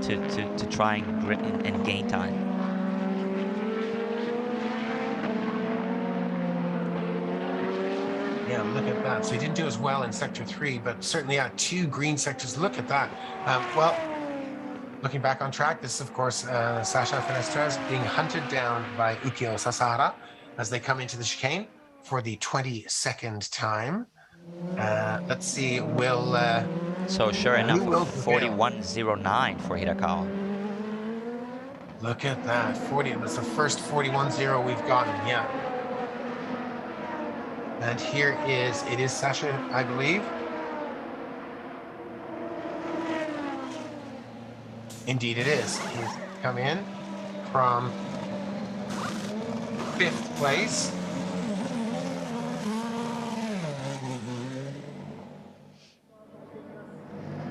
to try and gain time. Yeah, look at that. So he didn't do as well in Sector 3, but certainly 2 green sectors. Look at that. Well, looking back on track, this is, of course, Sasha Fenestres being hunted down by Ukyo Sasahara as they come into the chicane for the 22nd time. Let's see, so sure enough, 41.09 for Hirakawa. Look at that, 40. That's the first 41.0 we've gotten, yeah. And here it is Sasha, I believe. Indeed it is. He's come in from 5th place.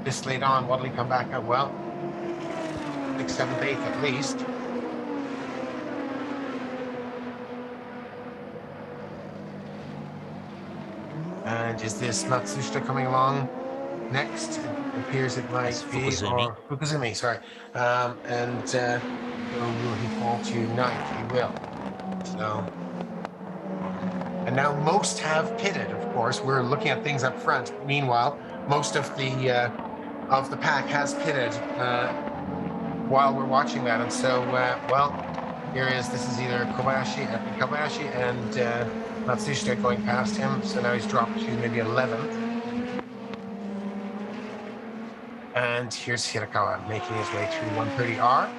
This late on, what'll he come back up? Well, 6th, 7th, 8th at least. And is this Matsushita coming along next? It appears it might be Fukuzumi, sorry. Will he fall to 9th? He will. So, and now most have pitted. Of course, we're looking at things up front. Meanwhile, most of the pack has pitted while we're watching that, and so well, this is either Kobayashi and Matsushita going past him, so now he's dropped to maybe 11th. And here's Hirakawa making his way through 130R.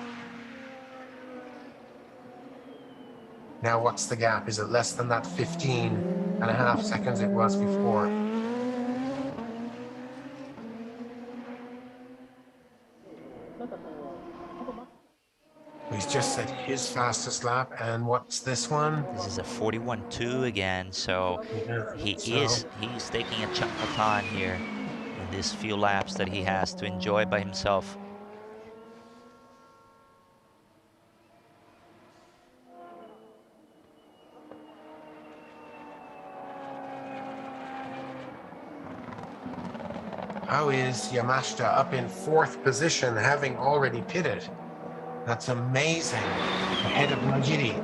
Now what's the gap? Is it less than that 15.5 seconds it was before? He's just set his fastest lap, and what's this one? This is a 41.2 again, so he's taking a chunk of time here in these few laps that he has to enjoy by himself. How is Yamashita up in 4th position, having already pitted? That's amazing. Ahead of Nojiri.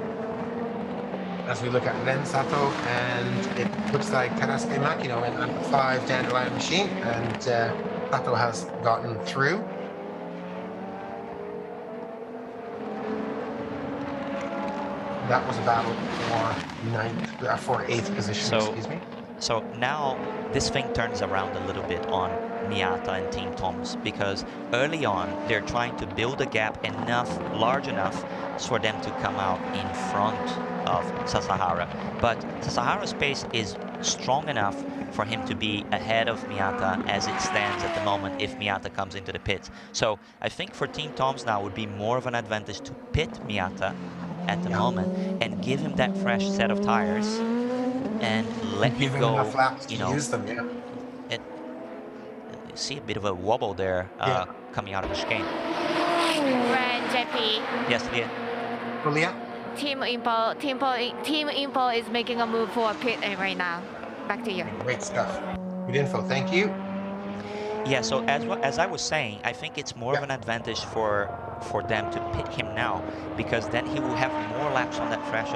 As we look at Ren Sato, and it looks like Terasuke Makino in under 5 Dandelion Machine, and Sato has gotten through. That was a battle for 8th position, excuse me. So now this thing turns around a little bit on Miyata and Team Toms, because early on they're trying to build a gap large enough for them to come out in front of Sasahara. But Sasahara's pace is strong enough for him to be ahead of Miyata as it stands at the moment if Miyata comes into the pits. So I think for Team Toms now would be more of an advantage to pit Miyata at the moment and give him that fresh set of tires and let him go, you know, use them, yeah. And you see a bit of a wobble there coming out of the chicane. Ren, JP. Yes, Leah. Leah? Team Impol is making a move for a pit right now. Back to you. Great stuff. Good info, thank you. Yeah, so as I was saying, I think it's more of an advantage for them to pit him now, because then he will have more laps on that fresh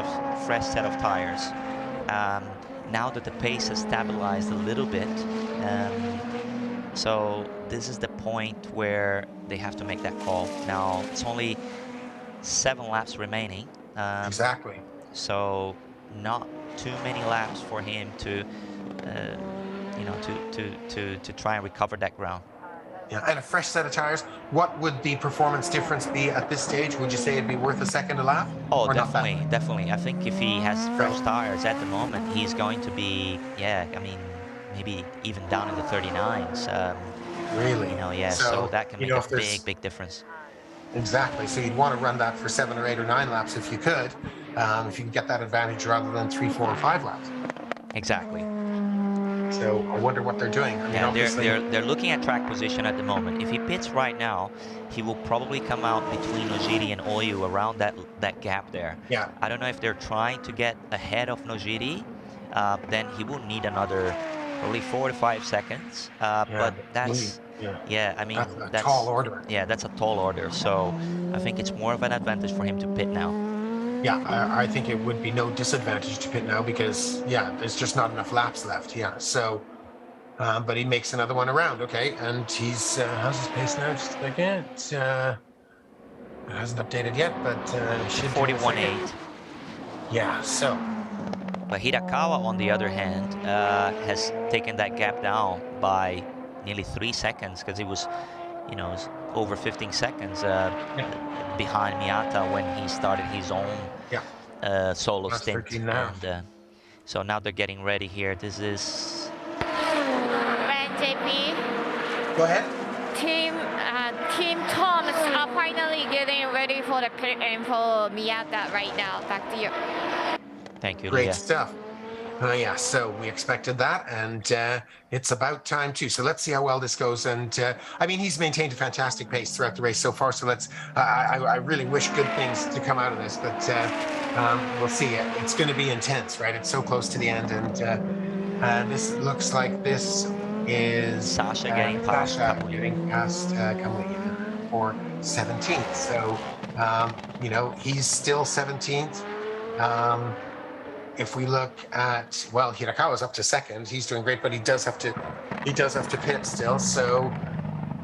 set of tires. Now that the pace has stabilized a little bit, so this is the point where they have to make that call. Now it's only 7 laps remaining, Exactly. So not too many laps for him to, you know, to try and recover that ground. Yeah, and a fresh set of tires. What would the performance difference be at this stage? Would you say it'd be worth a second a lap? Oh, or definitely, not that? definitely. I think if he has fresh tires at the moment, he's going to be, yeah, I mean, maybe even down in the 39s. Really? You know, yeah, so that can make a big difference. Exactly. So you'd want to run that for 7 or 8 or 9 laps if you could get that advantage rather than 3, 4, or 5 laps. Exactly. So I wonder what they're doing. I mean, yeah, they're looking at track position at the moment. If he pits right now, he will probably come out between Nojiri and Oyu around that gap there. Yeah. I don't know if they're trying to get ahead of Nojiri. Then he will need another probably 4 to 5 seconds. But that's I mean that's a tall order. Yeah, that's a tall order. So I think it's more of an advantage for him to pit now. Yeah, I think it would be no disadvantage to pit now because, there's just not enough laps left. Yeah, so, but he makes another one around. Okay, and he's, how's his pace now? Just a second. It hasn't updated yet, but should 41.8. Yeah, so. But Hirakawa, on the other hand, has taken that gap down by nearly 3 seconds because he was, you know, over 15 seconds behind Miyata when he started his own solo stint. And, so now they're getting ready here. This is... JP. Go ahead. Team Toms are finally getting ready for the pit lane for Miyata right now. Back to you. Thank you, Great Leah. stuff. Yeah, so we expected that, and it's about time too. So let's see how well this goes. And I mean, he's maintained a fantastic pace throughout the race so far. So let's. I really wish good things to come out of this, but we'll see. It's going to be intense, right? It's so close to the end, and this looks like this is Sasha getting past Kamui for 17th. So you know, he's still 17th. If we look at, well, Hirakawa's up to second. He's doing great, but he does have to pit still. So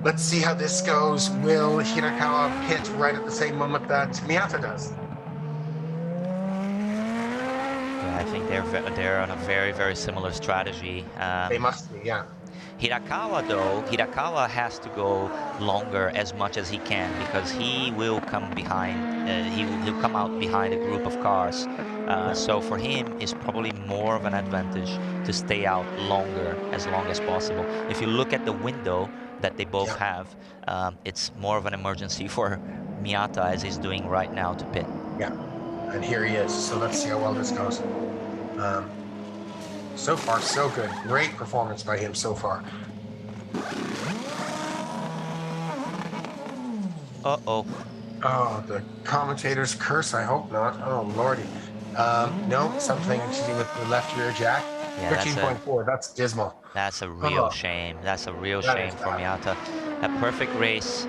let's see how this goes. Will Hirakawa pit right at the same moment that Miyata does? Yeah, I think they're on a very similar strategy. They must be, yeah. Hirakawa has to go longer as much as he can because he will come behind. He'll come out behind a group of cars. So for him, it's probably more of an advantage to stay out longer, as long as possible. If you look at the window that they both have, it's more of an emergency for Miyata as he's doing right now to pit. Yeah, and here he is. So let's see how well this goes. So far, so good. Great performance by him so far. Uh-oh. Oh, the commentator's curse, I hope not. Oh, lordy. No, something to do with the left rear jack. Yeah, 13.4, that's dismal. That's a real shame. That's a real shame for Miyata. A perfect race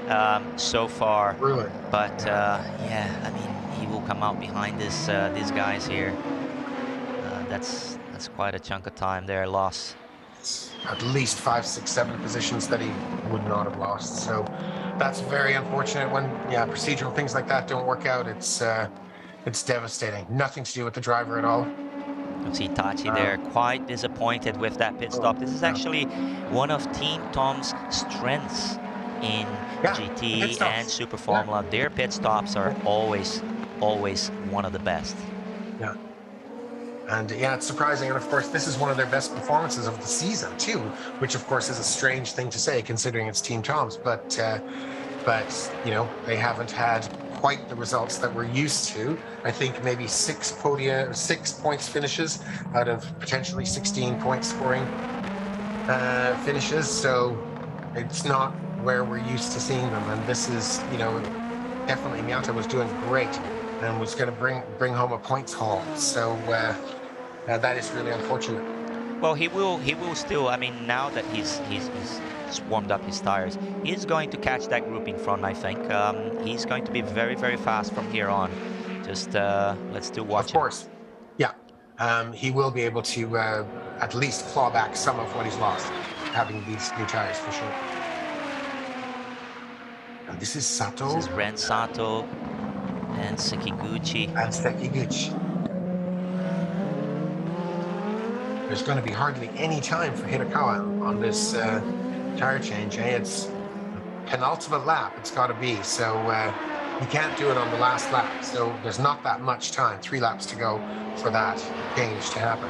so far. Ruined. But, yeah, I mean, he will come out behind these guys here. That's quite a chunk of time there lost. At least 5, 6, 7 positions that he would not have lost. So that's very unfortunate when procedural things like that don't work out. It's devastating. Nothing to do with the driver at all. You see Tachi there, quite disappointed with that pit stop. This is actually one of Team Tom's strengths in GT and Super Formula. Their pit stops are always one of the best. Yeah. And it's surprising. And of course, this is one of their best performances of the season too, which of course is a strange thing to say considering it's Team Tom's. But you know, they haven't had quite the results that we're used to. I think maybe 6 points finishes out of potentially 16 point scoring finishes. So it's not where we're used to seeing them. And this is, you know, definitely Miyata was doing great and was going to bring home a points haul. So that is really unfortunate. Well, he will still. I mean, now that he's warmed up his tires, he's going to catch that group in front. I think he's going to be very fast from here on. Just let's still watch. Of course, he will be able to at least claw back some of what he's lost, having these new tires for sure. And this is Sato. This is Ren Sato. And Sekiguchi. And Sekiguchi. There's going to be hardly any time for Hitakawa on this tire change. It's penultimate lap, it's got to be. So he can't do it on the last lap. So there's not that much time, 3 laps to go for that change to happen.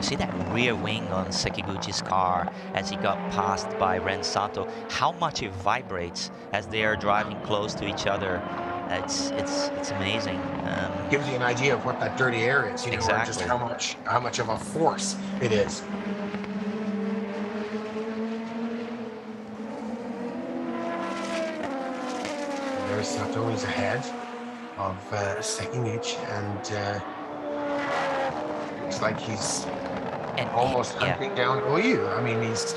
See that rear wing on Sekiguchi's car as he got passed by Ren Sato, how much it vibrates as they are driving close to each other. It's amazing. Gives you an idea of what that dirty air is, you know, exactly. Just how much of a force it is. There's Sato, he's ahead of Sekiguchi, and looks like he's almost hunting down Oyu. I mean, he's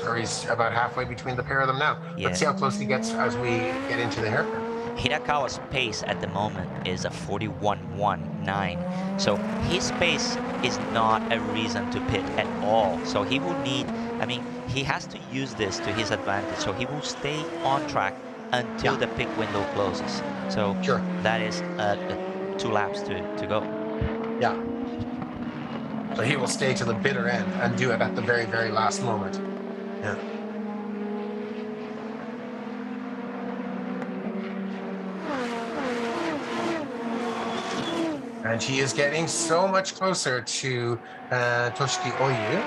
about halfway between the pair of them now. Yeah. Let's see how close he gets as we get into the hairpin. Hirakawa's pace at the moment is a 41.19. So his pace is not a reason to pit at all. So he will need, I mean, he has to use this to his advantage. So he will stay on track until the pit window closes. So that is 2 laps to go. Yeah. So he will stay to the bitter end and do it at the very, very last moment. Yeah. And he is getting so much closer to Toshiki Oyu.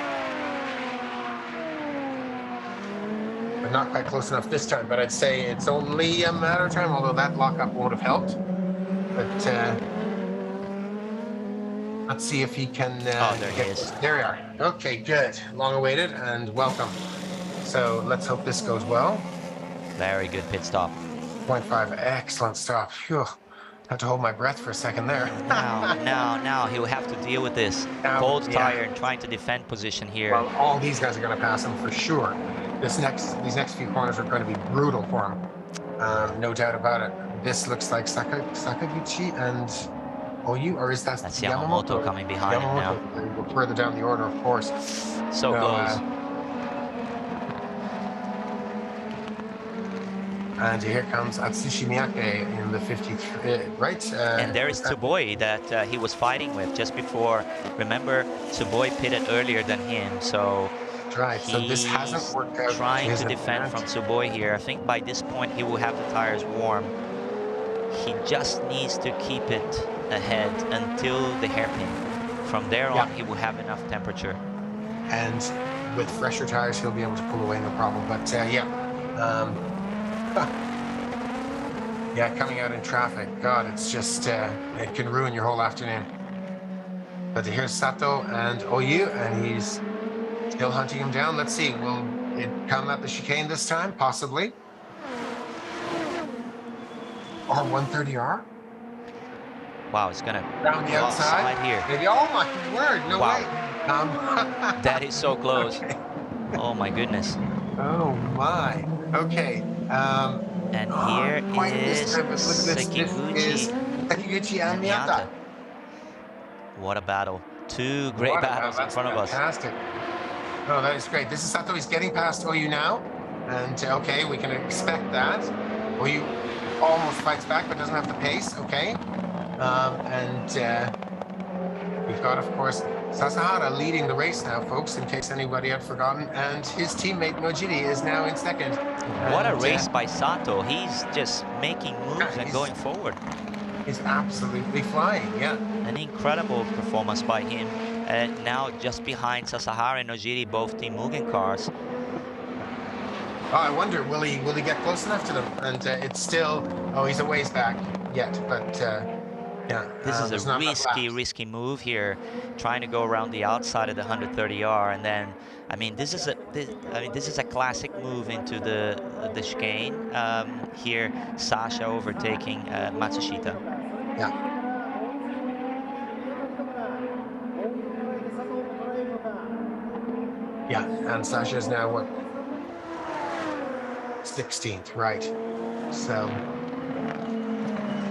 But not quite close enough this time, but I'd say it's only a matter of time, although that lockup won't have helped. But let's see if he can there he is. There we are. Okay, good. Long awaited and welcome. So let's hope this goes well. Very good pit stop. 0.5, excellent stop. Phew. Had to hold my breath for a second there. Now he'll have to deal with this cold tire and trying to defend position here. Well, all these guys are going to pass him for sure. These next few corners are going to be brutal for him. No doubt about it. This looks like Sakaguchi and Oyu, or is that That's Yamamoto coming behind him now. We're further down the order, of course. So close. And here comes Atsushi Miyake in the 53, right? And there is Tsuboi that he was fighting with just before. Remember, Tsuboi pitted earlier than him, so right. So this hasn't worked out. Trying to defend from Tsuboi here. I think by this point he will have the tires warm. He just needs to keep it ahead until the hairpin. From there on, he will have enough temperature. And with fresher tires, he'll be able to pull away, no problem. But yeah, coming out in traffic, God, it's just, it can ruin your whole afternoon. But here's Sato and Oyu, and he's still hunting him down. Let's see, will it come at the chicane this time? Possibly. Or 130R? Wow, it's gonna down the outside here. Maybe, oh my word, no way. That is so close. Okay. Oh my goodness. Oh my. Okay. And here is Sekiguchi and Miyata. What a battle. 2 great battles in front of us. Fantastic. Oh, that is great. This is Sato. He's getting past Oyu now. And okay, we can expect that. Oyu almost fights back, but doesn't have the pace. Okay. We've got, of course, Sasahara leading the race now, folks, in case anybody had forgotten. And his teammate Nojiri is now in second. What a race by Sato. He's just making moves and going forward. He's absolutely flying, yeah. An incredible performance by him. Now just behind Sasahara and Nojiri, both Team Mugen cars. Oh, I wonder, will he get close enough to them? And it's still, he's a ways back yet, but yeah. This is a risky move here, trying to go around the outside of the 130R, and then, I mean, this is a classic move into the chicane. Here, Sasha overtaking Matsushita. Yeah. Yeah, and Sasha is now what? 16th, right? So.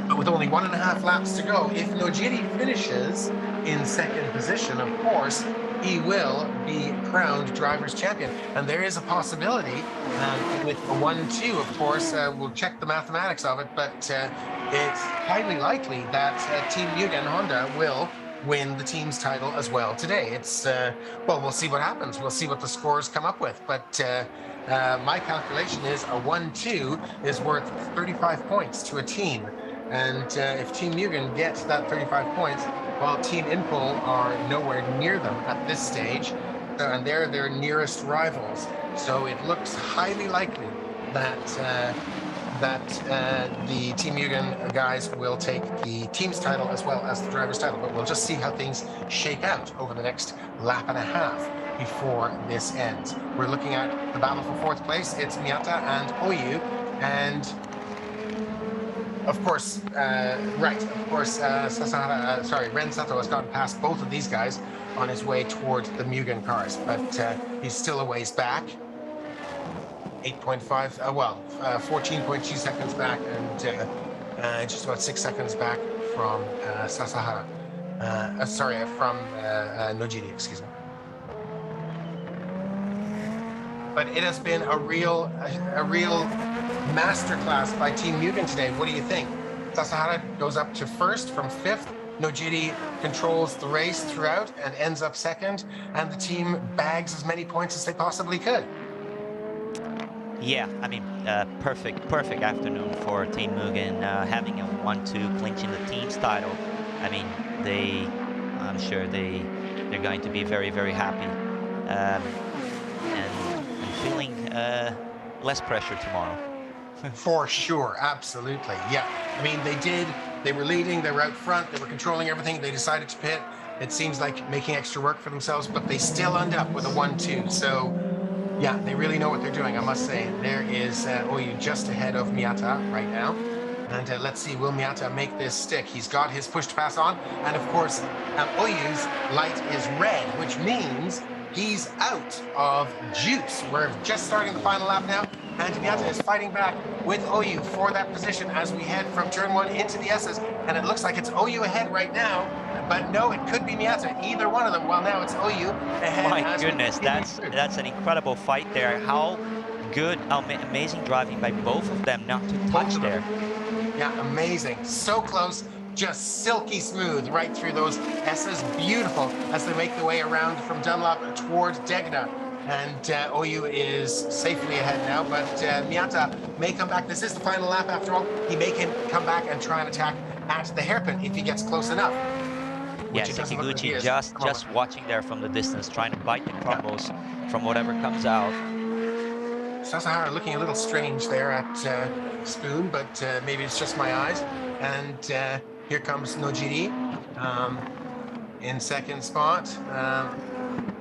But with only 1.5 laps to go, if Nojiri finishes in second position, of course, he will be crowned driver's champion. And there is a possibility with a 1-2, of course. We'll check the mathematics of it, but it's highly likely that Team Mugen Honda will win the team's title as well today. It's well, we'll see what happens. We'll see what the scores come up with. But my calculation is a 1-2 is worth 35 points to a team. And if Team Mugen gets that 35 points, well, Team Impol are nowhere near them at this stage, and they're their nearest rivals. So it looks highly likely that the Team Mugen guys will take the team's title as well as the driver's title. But we'll just see how things shake out over the next lap and a half before this ends. We're looking at the battle for fourth place. It's Miyata and Oyu, and of course, Ren Sato has gotten past both of these guys on his way toward the Mugen cars, but he's still a ways back. 14.2 seconds back, and just about 6 seconds back from Sasahara. From Nojiri, excuse me. But it has been a real masterclass by Team Mugen today. What do you think? Sasahara goes up to first from fifth. Nojiri controls the race throughout and ends up second, and the team bags as many points as they possibly could. Yeah, I mean, perfect afternoon for Team Mugen, having a 1-2, clinching the team's title. I mean, I'm sure they're going to be very, very happy, and feeling less pressure tomorrow. For sure, absolutely, yeah. I mean, they were leading, they were out front, they were controlling everything, they decided to pit. It seems like making extra work for themselves, but they still end up with a 1-2, so yeah, they really know what they're doing, I must say. There is Oyu just ahead of Miyata right now. And let's see, will Miyata make this stick? He's got his push to pass on, and of course, Oyu's light is red, which means he's out of juice. We're just starting the final lap now, and Miyata is fighting back with Oyu for that position as we head from turn 1 into the S's, and it looks like it's Oyu ahead right now, but no, it could be Miyata, either one of them. Well, now it's Oyu ahead. My goodness, that's an incredible fight there. How good, amazing driving by both of them not to touch there. Yeah, amazing, so close. Just silky smooth right through those S's. Beautiful as they make their way around from Dunlop toward Degna. And Oyu is safely ahead now, but Miyata may come back. This is the final lap after all. He may come back and try and attack at the hairpin if he gets close enough. Yeah, Sekiguchi just watching there from the distance, trying to bite the crumbles from whatever comes out. Sasahara looking a little strange there at Spoon, but maybe it's just my eyes. And here comes Nojiri in second spot.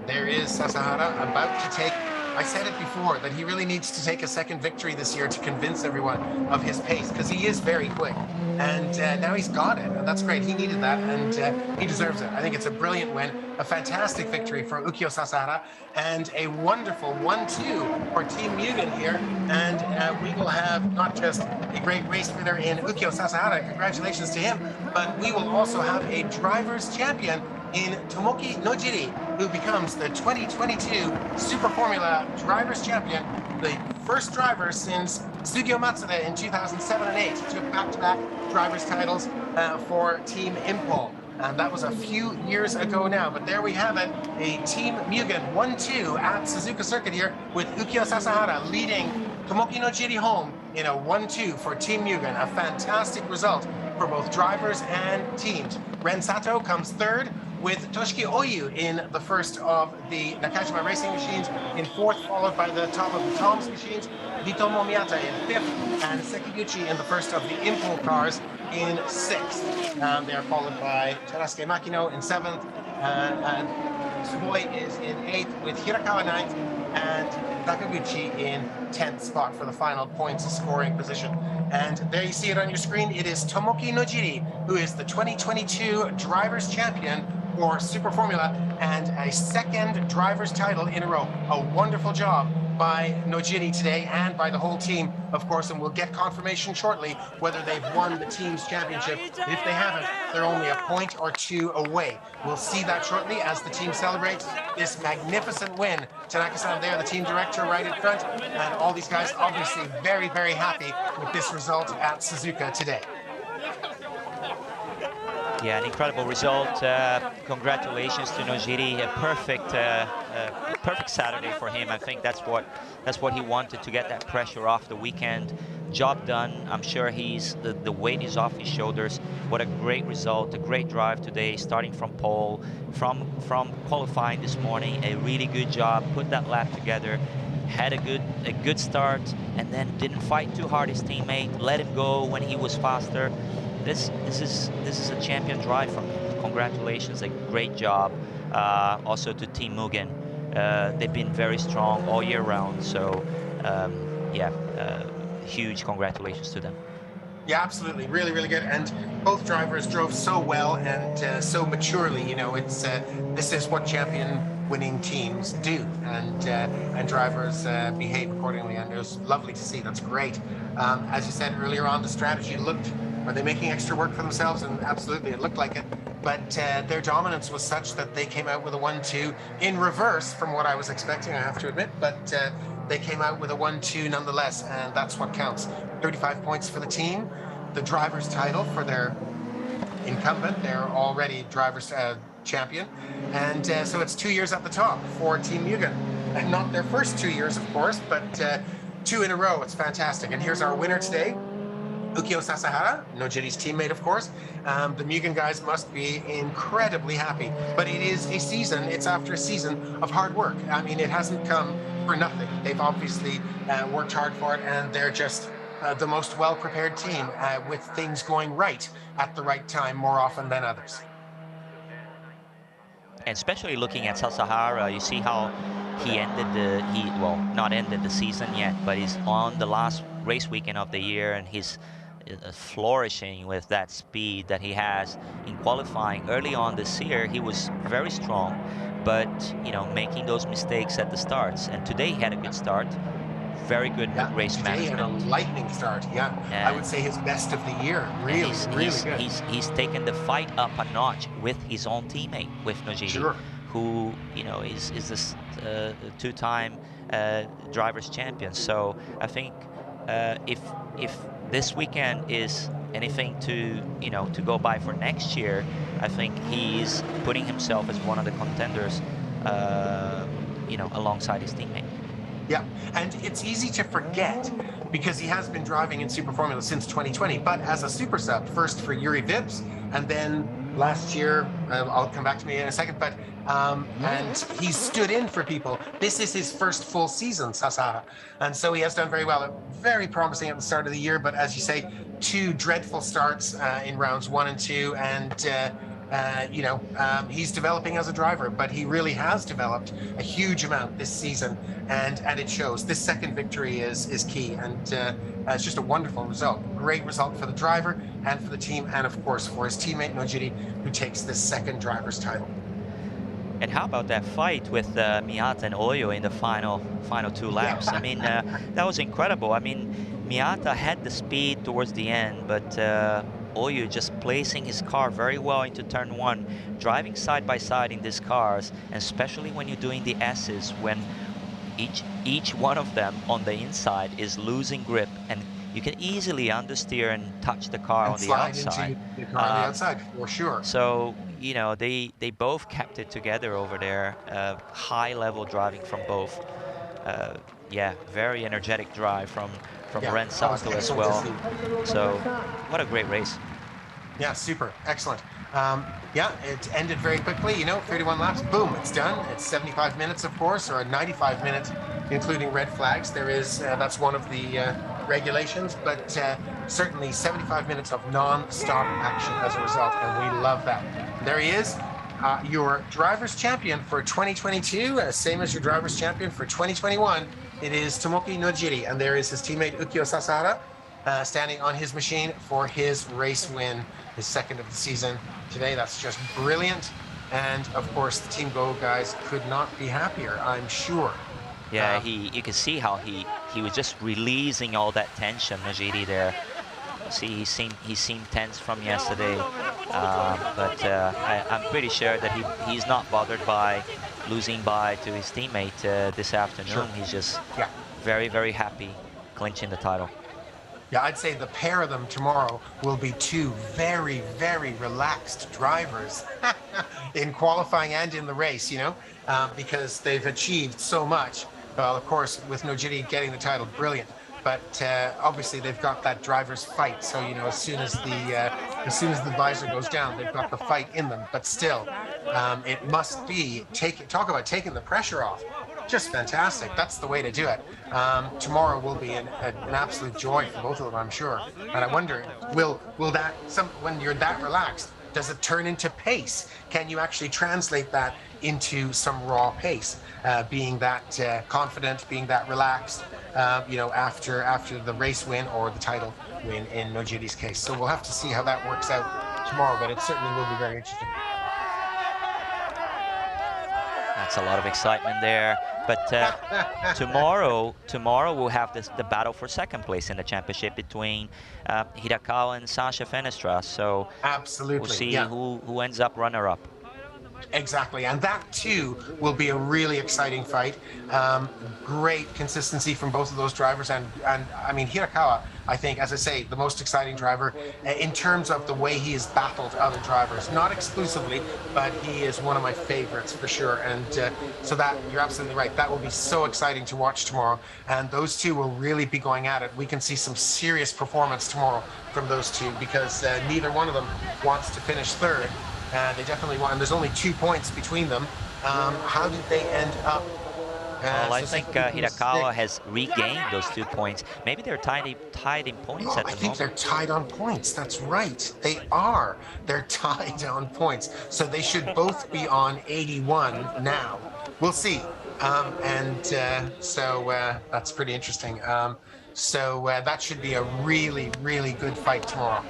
There is Sasahara about to take, I said it before, that he really needs to take a second victory this year to convince everyone of his pace, because he is very quick. And now he's got it, and that's great. He needed that, and he deserves it. I think it's a brilliant win, a fantastic victory for Ukyo Sasahara, and a wonderful 1-2 for Team Mugen here. And we will have not just a great race winner in Ukyo Sasahara, congratulations to him, but we will also have a driver's champion in Tomoki Nojiri, who becomes the 2022 Super Formula Drivers Champion, the first driver since Sugio Matsuda in 2007 and 8 took back-to-back drivers titles for Team Impol. And that was a few years ago now, but there we have it, a Team Mugen 1-2 at Suzuka Circuit here with Ukyo Sasahara leading Tomoki Nojiri home in a 1-2 for Team Mugen, a fantastic result for both drivers and teams. Ren Sato comes third, with Toshiki Oyu in the first of the Nakajima Racing machines, in fourth, followed by the top of the Tom's machines, Ritomo Miyata in fifth, and Sekiguchi in the first of the Impol cars in sixth. They are followed by Terasuke Makino in seventh, and Sugoi is in eighth, with Hirakawa ninth, and Takaguchi in 10th spot for the final points scoring position. And there you see it on your screen. It is Tomoki Nojiri, who is the 2022 Drivers Champion for Super Formula and a second driver's title in a row. A wonderful job by Nojiri today and by the whole team, of course, and we'll get confirmation shortly whether they've won the team's championship. If they haven't, they're only a point or two away. We'll see that shortly as the team celebrates this magnificent win. Tanaka-san there, the team director right in front, and all these guys obviously very, very happy with this result at Suzuka today. Yeah, an incredible result. Congratulations to Nojiri. A perfect Saturday for him. I think that's what he wanted, to get that pressure off the weekend. Job done. I'm sure the weight is off his shoulders. What a great result, a great drive today, starting from pole, from qualifying this morning. A really good job. Put that lap together. Had a good start, and then didn't fight too hard his teammate. Let him go when he was faster. This is a champion drive from him. Congratulations, a great job. Also to Team Mugen, they've been very strong all year round. So yeah, huge congratulations to them. Yeah, absolutely, really, really good. And both drivers drove so well and so maturely. You know, it's this is what champion-winning teams do, and drivers behave accordingly. And it was lovely to see. That's great. As you said earlier on, the strategy looked. Are they making extra work for themselves? And absolutely, it looked like it. But their dominance was such that they came out with a 1-2 in reverse from what I was expecting, I have to admit. But they came out with a 1-2 nonetheless, and that's what counts. 35 points for the team. The driver's title for their incumbent. They're already driver's champion. And so it's 2 years at the top for Team Mugen. And not their first 2 years, of course, but 2 in a row. It's fantastic. And here's our winner today. Ukyo Sasahara, Nojiri's teammate, of course. The Mugen guys must be incredibly happy. But it is a season, it's after a season of hard work. I mean, it hasn't come for nothing. They've obviously worked hard for it, and they're just the most well-prepared team with things going right at the right time more often than others. And especially looking at Sasahara, you see how he ended not ended the season yet, but he's on the last race weekend of the year, and he's flourishing with that speed that he has in qualifying. Early on this year, he was very strong, but you know, making those mistakes at the starts. And today he had a good start, very good race management. He had a lightning start. Yeah, I would say his best of the year. Really, really good. He's taken the fight up a notch with his own teammate, with Nojiri, sure. Who you know is this two-time drivers champion. So I think if this weekend is anything to go by for next year, I think he's putting himself as one of the contenders, alongside his teammate. Yeah, and it's easy to forget because he has been driving in Super Formula since 2020, but as a super sub, first for Yuri Vips, and then last year, I'll come back to me in a second, but and he stood in for people. This is his first full season, Sasahara, and so he has done very well. Very promising at the start of the year, but as you say, 2 dreadful starts in rounds 1 and 2, and he's developing as a driver, but he really has developed a huge amount this season, and it shows. This second victory is key, and it's just a wonderful result. Great result for the driver and for the team, and of course for his teammate Nojiri, who takes this second driver's title. And how about that fight with Miyata and Oyo in the final 2 laps? Yeah. I mean, that was incredible. I mean, Miyata had the speed towards the end, but Oyu just placing his car very well into turn 1, driving side by side in these cars, and especially when you're doing the S's, when each one of them on the inside is losing grip, and you can easily understeer and touch the car on the outside. Into the car on the outside, for sure. So, you know, they both kept it together over there. High level driving from both. Yeah, very energetic drive from Ren Sato as well. So, what a great race. Yeah, super, excellent. Yeah, it ended very quickly, 31 laps, boom, it's done. It's 75 minutes, of course, or 95 minutes, including red flags. There is, that's one of the regulations, but certainly 75 minutes of non-stop action as a result, and we love that. There he is, your driver's champion for 2022, same as your driver's champion for 2021. It is Tomoki Nojiri, and there is his teammate Ukyo Sasahara standing on his machine for his race win, his second of the season today. That's just brilliant. And of course, the Team Go guys could not be happier, I'm sure. Yeah, you can see how he was just releasing all that tension, Nojiri there. See, he seemed tense from yesterday, but I'm pretty sure that he's not bothered by losing by to his teammate this afternoon. Sure. He's just very, very happy clinching the title. Yeah, I'd say the pair of them tomorrow will be two very, very relaxed drivers in qualifying and in the race, you know, because they've achieved so much. Well, of course, with Nojiri getting the title, brilliant. But obviously they've got that driver's fight. So, you know, as soon as the visor goes down, they've got the fight in them. But still, it must be talk about taking the pressure off. Just fantastic. That's the way to do it. Tomorrow will be an absolute joy for both of them, I'm sure. And I wonder, will that when you're that relaxed, does it turn into pace? Can you actually translate that into some raw pace? Being that confident, being that relaxed, you know, after the race win or the title win in Nojiri's case. So we'll have to see how that works out tomorrow, but it certainly will be very interesting. That's a lot of excitement there. But tomorrow we'll have the battle for second place in the championship between Hirakawa and Sasha Fenestra. So absolutely, we'll see who ends up runner-up. Exactly, and that too will be a really exciting fight. Great consistency from both of those drivers, and I mean Hirakawa, I think, as I say, the most exciting driver in terms of the way he has battled other drivers. Not exclusively, but he is one of my favorites for sure. And so that you're absolutely right. That will be so exciting to watch tomorrow, and those two will really be going at it. We can see some serious performance tomorrow from those two because neither one of them wants to finish third. They definitely want, and there's only 2 points between them. How did they end up? Well, I think Hirakawa has regained those 2 points. Maybe they're tied in points at the moment. I think they're tied on points. That's right. They are. They're tied on points. So they should both be on 81 now. We'll see. So that's pretty interesting. So that should be a really, really good fight tomorrow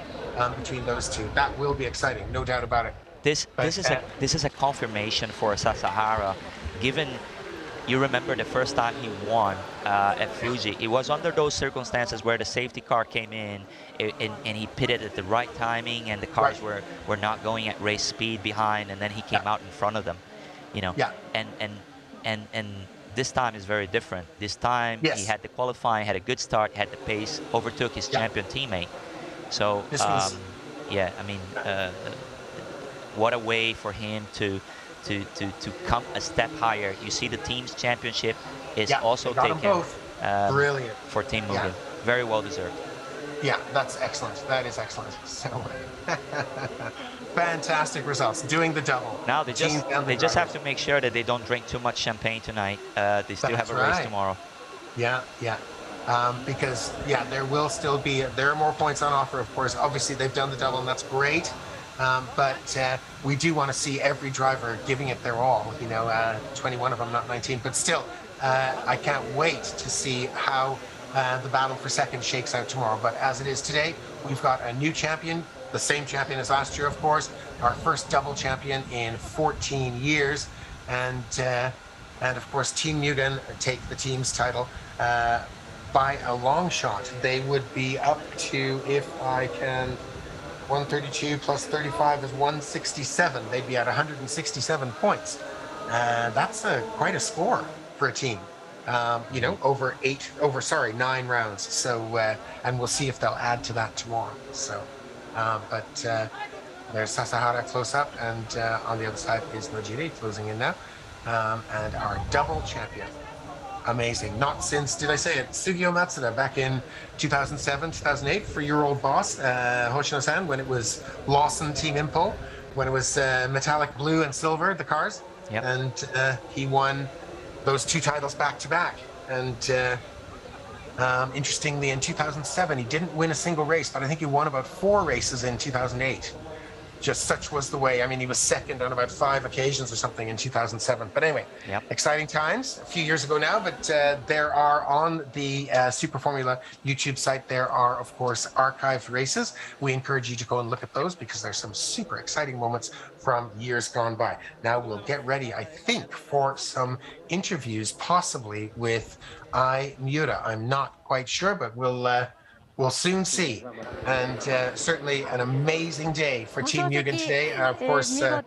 between those two. That will be exciting, no doubt about it. This is a confirmation for Sasahara, given you remember the first time he won at Fuji. It was under those circumstances where the safety car came in and he pitted at the right timing, and the cars were not going at race speed behind, and then he came out in front of them, you know. Yeah. And this time is very different. This time he had the qualifying, had a good start, had the pace, overtook his champion teammate. So yeah, I mean, what a way for him to come a step higher. You see the team's championship is also taken brilliant for Team Mugen. Very well deserved. Yeah, that's excellent. That is excellent. So fantastic results. Doing the double. Now they just have to make sure that they don't drink too much champagne tonight. They still have a race tomorrow. Yeah. Because there will still be there are more points on offer. Of course, obviously they've done the double, and that's great. But we do want to see every driver giving it their all. You know, 21 of them, not 19. But still, I can't wait to see how the battle for second shakes out tomorrow. But as it is today, we've got a new champion, the same champion as last year, of course. Our first double champion in 14 years, and of course, Team Mugen take the team's title by a long shot. They would be up to, if I can. 132 plus 35 is 167. They'd be at 167 points. That's quite a score for a team. You know, over 9 rounds. So, and we'll see if they'll add to that tomorrow. So, but there's Sasahara close up, and on the other side is Nojiri closing in now, and our double champion. Amazing. Not since, did I say it, Sugio Matsuda back in 2007, 2008 for your old boss, Hoshino-san, when it was Lawson Team Impul, when it was metallic blue and silver, the cars. Yep. And he won those 2 titles back to back. And interestingly, in 2007, he didn't win a single race, but I think he won about 4 races in 2008. just such was the way. I mean, he was second on about 5 occasions or something in 2007. But anyway, exciting times. A few years ago now, but there are on the Super Formula YouTube site, there are, of course, archived races. We encourage you to go and look at those because there's some super exciting moments from years gone by. Now we'll get ready, I think, for some interviews, possibly with Miura. I'm not quite sure, but we'll soon see. And certainly an amazing day for Team Mugen today. Of course, there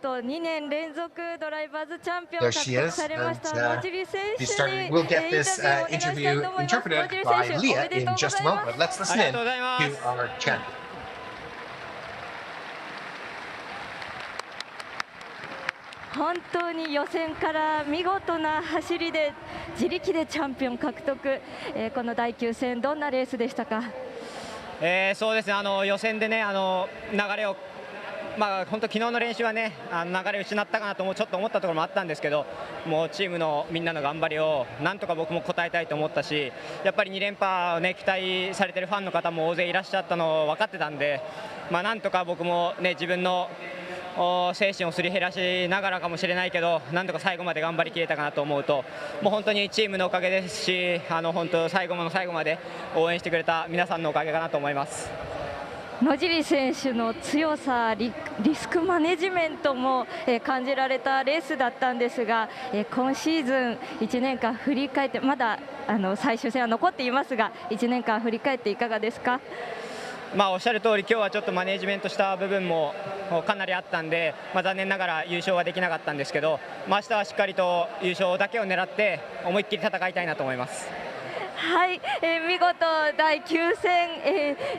she is. And we'll get this interview interpreted by Leah in just a moment. But let's listen in to our champion. 本当に予選から見事な走りで自力でチャンピオン獲得、この第9戦どんなレースでしたか？そうですね、予選でね流れを本当昨日の練習はね流れを失ったかなとちょっと思ったところもあったんですけど、もうチームのみんなの頑張りをなんとか僕も応えたいと思ったし、やっぱり2連覇をね期待されてるファンの方も大勢いらっしゃったの分かってたんで、なんとか僕もね自分の精神をすり減らしながらかもしれないけど、なんとか最後まで頑張りきれたかなと思うと、もう本当にチームのおかげですし、本当最後の最後まで応援してくれた皆さんのおかげかなと思います。野尻選手の強さ、リスクマネジメントも感じられたレースだったんですが、今シーズン1年間振り返って、まだ最終戦は残っていますが、1年間振り返っていかがですか？おっしゃる通り、今日はちょっとマネジメントした部分もかなりあったんで、残念ながら優勝はできなかったんですけど、明日はしっかりと優勝だけを狙って思いっきり戦いたいなと思います。はい、見事第9戦、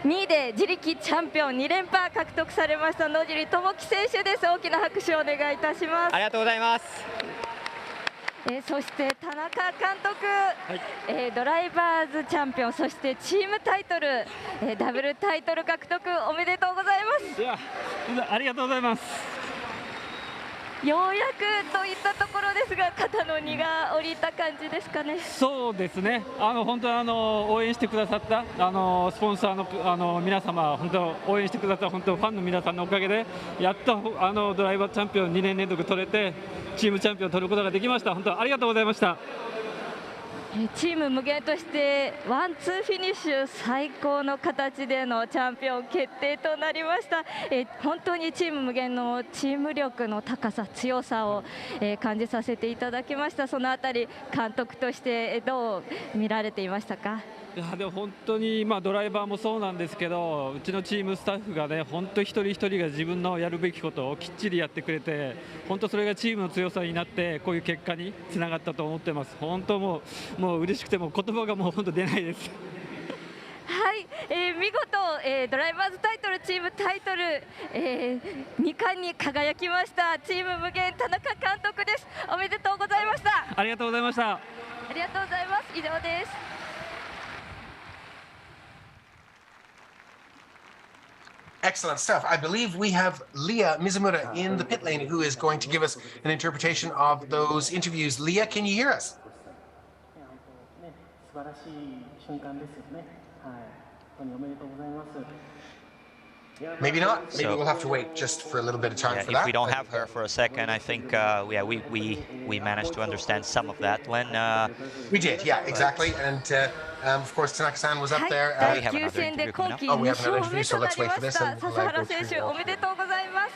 2位で自力チャンピオン2連覇獲得されました野尻智樹選手です。大きな拍手をお願いいたします。ありがとうございます。そして田中監督、はい、ドライバーズチャンピオン、そしてチームタイトル、ダブルタイトル獲得おめでとうございます。いや、ありがとうございます。ようやくといったところですが、肩の荷が下りた感じですかね。そうですね、本当に応援してくださったスポンサーの皆様、本当応援してくださった本当ファンの皆さんのおかげで、やっとドライバーチャンピオン2年連続取れて、チームチャンピオンを取ることができました。本当ありがとうございました。チーム無限としてワンツーフィニッシュ最高の形でのチャンピオン決定となりました。本当にチーム無限のチーム力の高さ、強さを感じさせていただきました。そのあたり監督としてどう見られていましたか？いやでも本当にドライバーもそうなんですけど、うちのチームスタッフがね、本当一人一人が自分のやるべきことをきっちりやってくれて、本当それがチームの強さになってこういう結果につながったと思ってます。本当もう嬉しくても言葉がもう本当出ないです。はい、見事、ドライバーズタイトル、チームタイトル、2冠に輝きましたチーム無限田中監督です。おめでとうございました。ありがとうございました。ありがとうございます。以上です。Excellent stuff. I believe we have Leah Mizumura in the pit lane who is going to give us an interpretation of those interviews. Leah, can you hear us? Maybe not. Maybe we'll have to wait just for a little bit of time for that. If we don't have her for a second, I think we managed to understand some of that when we did. Yeah, exactly. And of course, Tanaka-san was up there. We have another interview coming up. Oh, we have another interview, so let's wait for this. And 笹原選手、おめでとうございます。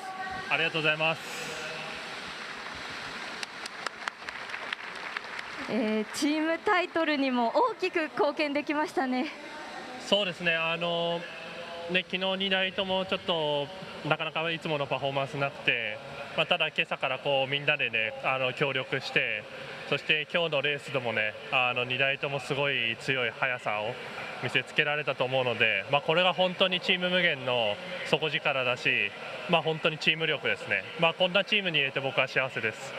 ありがとうございます。チームタイトルにも大きく貢献できましたね。そうですね。昨日2台ともちょっとなかなかいつものパフォーマンスなくて、ただ今朝からみんなでね協力して、そして今日のレースでもね2台ともすごい強い速さを見せつけられたと思うので、これが本当にチーム無限の底力だし、本当にチーム力ですね。こんなチームに入れて僕は幸せです。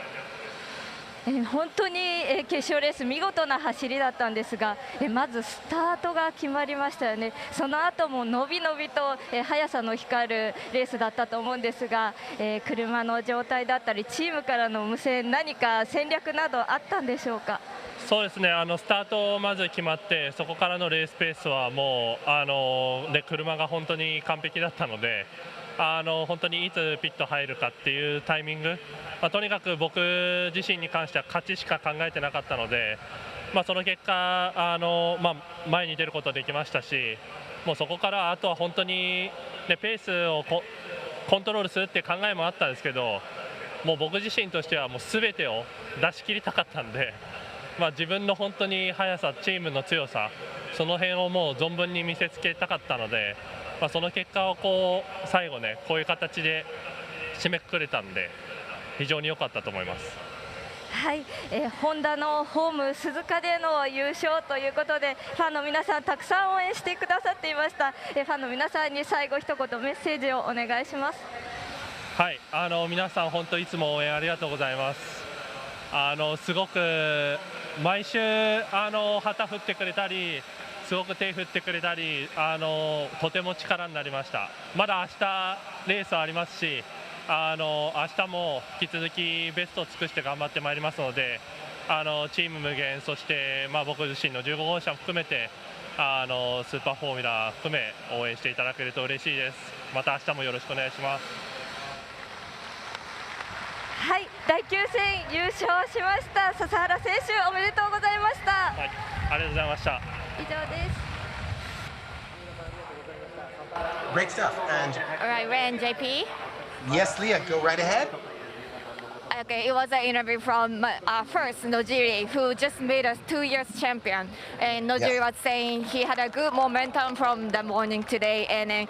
本当に決勝レース見事な走りだったんですが、まずスタートが決まりましたよね。その後ものびのびと速さの光るレースだったと思うんですが、車の状態だったりチームからの無線、何か戦略などあったんでしょうか？そうですね、スタートまず決まって、そこからのレースペースはもう車が本当に完璧だったので、本当にいつピット入るかっていうタイミング、とにかく僕自身に関しては勝ちしか考えてなかったので、その結果前に出ることできましたし、もうそこからあとは本当に、ね、ペースをコントロールするっていう考えもあったんですけど、もう僕自身としてはもう全てを出し切りたかったんで、自分の本当に速さ、チームの強さ、その辺をもう存分に見せつけたかったので、その結果を最後ね、こういう形で締めくくれたんで非常に良かったと思います。はい、ホンダのホーム鈴鹿での優勝ということで、ファンの皆さんたくさん応援してくださっていました。ファンの皆さんに最後一言メッセージをお願いします。はい、皆さん本当いつも応援ありがとうございます。すごく毎週旗振ってくれたり、すごく手振ってくれたり、とても力になりました。まだ明日レースありますし、明日も引き続きベストを尽くして頑張ってまいりますので、チーム無限、そして、僕自身の15号車も含めてスーパーフォーミュラ含め応援していただけると嬉しいです。また明日もよろしくお願いします。はい、第9戦優勝しました笹原選手、おめでとうございました。はい、ありがとうございました。以上です。Great stuff. And All right, Ray and JP. yes, Leah, go right ahead. Okay, it was an interview from first Nojiri, who just made us 2 years champion. And Nojiri Yes. was saying he had a good momentum from the morning today, and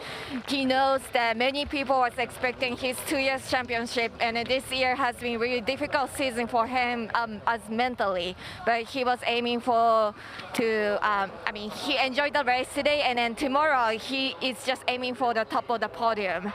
he knows that many people was expecting his 2 years championship. And this year has been really difficult season for him as mentally, but he was aiming for to. He enjoyed the race today, and then tomorrow he is just aiming for the top of the podium.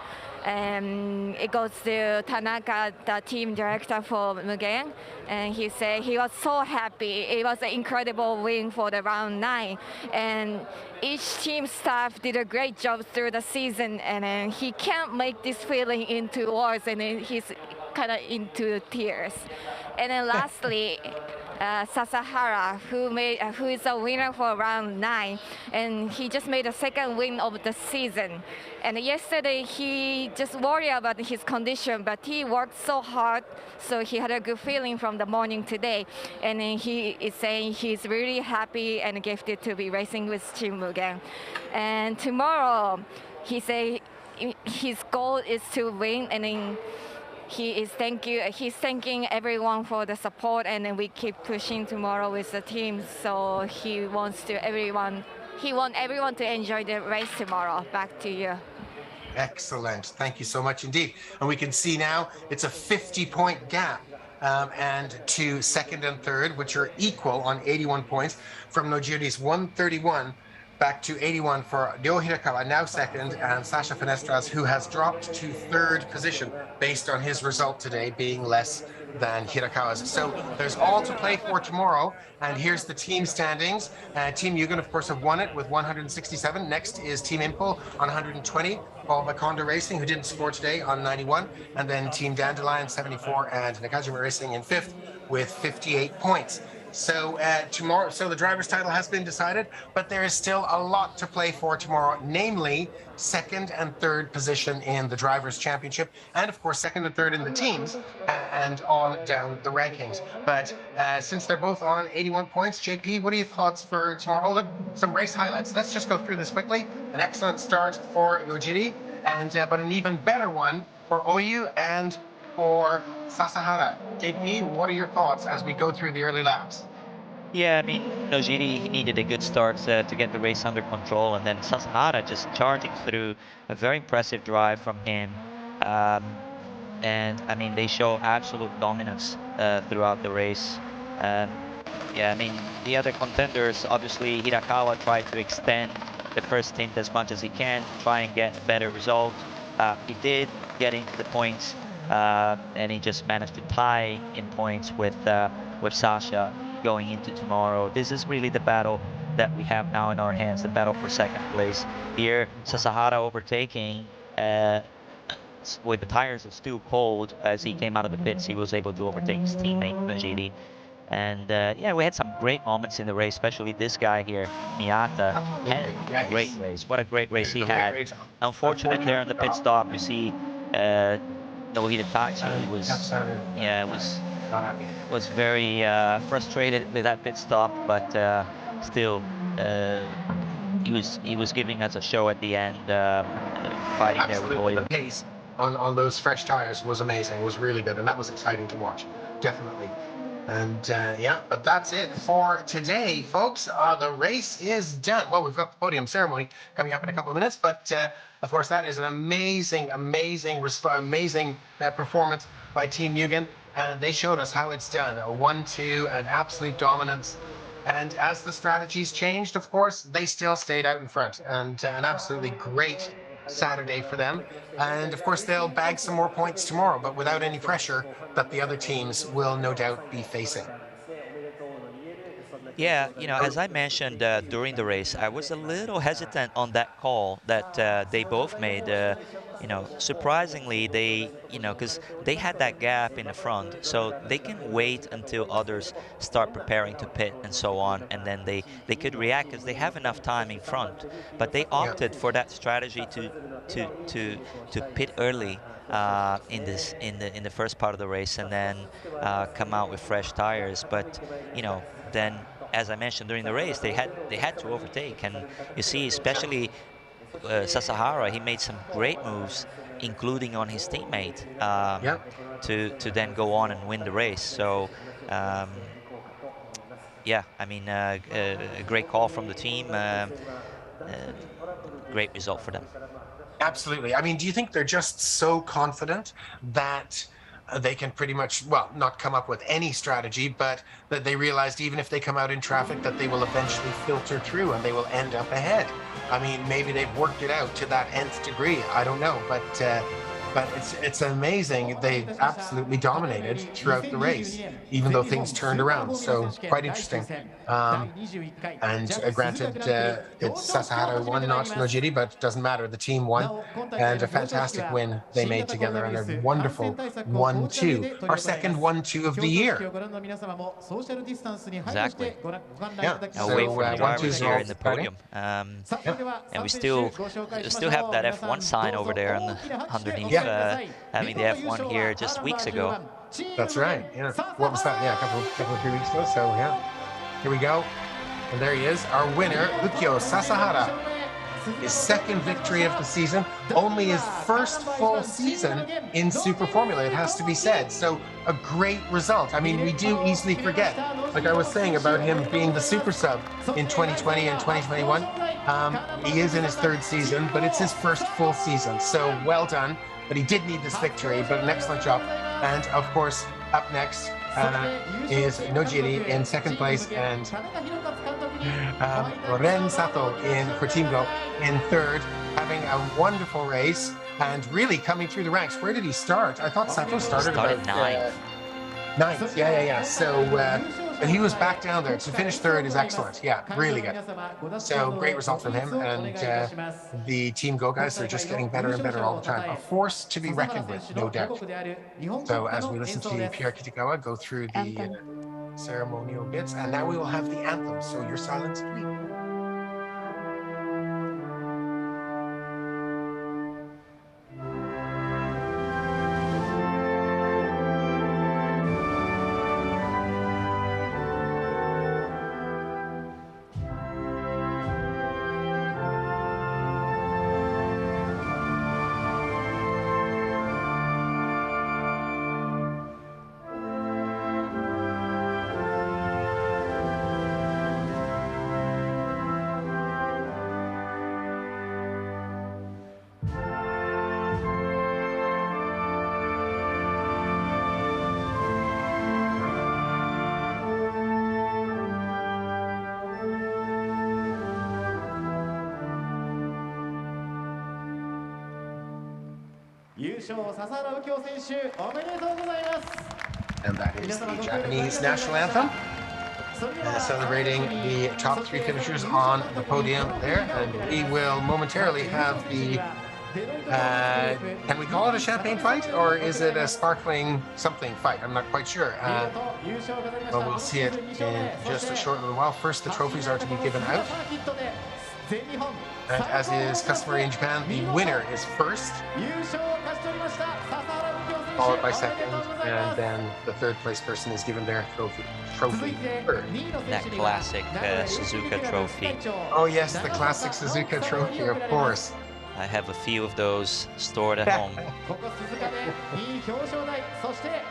And it goes to Tanaka, the team director for Mugen, and he said he was so happy. It was an incredible win for the round 9, and each team staff did a great job through the season, and then he can't make this feeling into words, and then he's kind of into tears. And then lastly, Sasahara, who is a winner for round 9, and he just made a second win of the season. And yesterday he just worried about his condition, but he worked so hard, so he had a good feeling from the morning today. And then he is saying he's really happy and gifted to be racing with Team Mugen. And tomorrow, he say his goal is to win, and then he's thanking everyone for the support, and then we keep pushing tomorrow with the team. So he wants everyone to enjoy the race tomorrow. Back to you. Excellent. Thank you so much indeed. And we can see now it's a 50-point gap. And to second and third, which are equal on 81 points, from Nojiri's 131 back to 81 for Ryo Hirakawa, now second, and Sasha Fenestras, who has dropped to third position based on his result today being less than Hirakawa's. So there's all to play for tomorrow, and here's the team standings. Team Mugen, of course, have won it with 167. Next is Team Impel on 120, followed by Conda Racing, who didn't score today, on 91, and then Team Dandelion 74, and Nakajima Racing in fifth with 58 points. So tomorrow, the driver's title has been decided, but there is still a lot to play for tomorrow, namely second and third position in the drivers' championship, and of course second and third in the teams, and on down the rankings. But since they're both on 81 points, JP, what are your thoughts for tomorrow? Look, some race highlights. Let's just go through this quickly. An excellent start for Nojiri, and but an even better one for Oyu and for Sasahara. JP, what are your thoughts as we go through the early laps? Yeah, I mean, Nojiri, he needed a good start to get the race under control, and then Sasahara just charging through a very impressive drive from him. And I mean, they show absolute dominance throughout the race. Yeah, I mean, the other contenders, obviously, Hirakawa tried to extend the first stint as much as he can, try and get a better result. He did get into the points, and he just managed to tie in points with Sasha going into tomorrow. This is really the battle that we have now in our hands, the battle for second place. Here, Sasahara overtaking with the tires still cold as he came out of the pits. He was able to overtake his teammate Nojiri. And yeah, we had some great moments in the race, especially this guy here, Miyata, had a great race. What a great race he had. Unfortunately, there on the pit stop, you see Nohide Tachi was very frustrated with that pit stop, but still he was giving us a show at the end, fighting there with Absolutely. Podium. The pace on those fresh tires was amazing. It was really good, and that was exciting to watch, definitely. And yeah, but that's it for today, folks. The race is done. Well, we've got the podium ceremony coming up in a couple of minutes, but of course, that is an amazing performance by Team Mugen. And they showed us how it's done. A 1-2, an absolute dominance. And as the strategies changed, of course, they still stayed out in front. And an absolutely great Saturday for them. And of course, they'll bag some more points tomorrow, but without any pressure that the other teams will no doubt be facing. Yeah, you know, as I mentioned during the race, I was a little hesitant on that call that they both made. You know, surprisingly, they, you know, because they had that gap in the front, so they can wait until others start preparing to pit and so on, and then they could react because they have enough time in front. But they opted for that strategy to pit early in the first part of the race, and then come out with fresh tires. But you know, then, as I mentioned during the race, they had to overtake, and you see, especially Sasahara, he made some great moves, including on his teammate, to then go on and win the race. So yeah, I mean, a great call from the team, great result for them. Absolutely. I mean, do you think they're just so confident that they can pretty much, well, not come up with any strategy, but that they realized even if they come out in traffic that they will eventually filter through and they will end up ahead? I mean, maybe they've worked it out to that nth degree. I don't know, but it's amazing. They absolutely dominated throughout the race, even though things turned around. So quite interesting. And granted, it's Sasahara who won, not Nojiri, but it doesn't matter. The team won, and a fantastic win they made together, and a wonderful 1-2, our second 1-2 of the year. Exactly. Yeah. I'll wait for the drivers here in the podium, and we still have that F1 sign over there on the underneath. Having the F1 here just weeks ago. That's right. Yeah. What was that? Yeah, a couple of 3 weeks ago. So yeah, here we go. And there he is, our winner, Ukyo Sasahara. His second victory of the season, only his first full season in Super Formula, it has to be said. So a great result. I mean, we do easily forget, like I was saying about him being the super sub in 2020 and 2021. He is in his third season, but it's his first full season. So well done. But he did need this victory, but an excellent job. And of course, up next is Nojiri in second place, and Ren Sato for Team Go in third, having a wonderful race and really coming through the ranks. Where did he start? I thought Sato started ninth. Ninth, yeah. So, and he was back down there. To finish third is excellent. Yeah, really good. So great result from him. And the Team Go guys are just getting better and better all the time. A force to be reckoned with, no doubt. So as we listen to Pierre Kitagawa go through the ceremonial bits, and now we will have the anthem. So your silence, please. And that is the Japanese national anthem, celebrating the top three finishers on the podium there. And we will momentarily have the Can we call it a champagne fight, or is it a sparkling something fight? I'm not quite sure. But we'll see it in just a short little while. First, the trophies are to be given out. And as is customary in Japan, the winner is first, followed by second, and then the third place person is given their trophy third. That classic Suzuka trophy. Oh yes, the classic Suzuka trophy, of course. I have a few of those stored at home.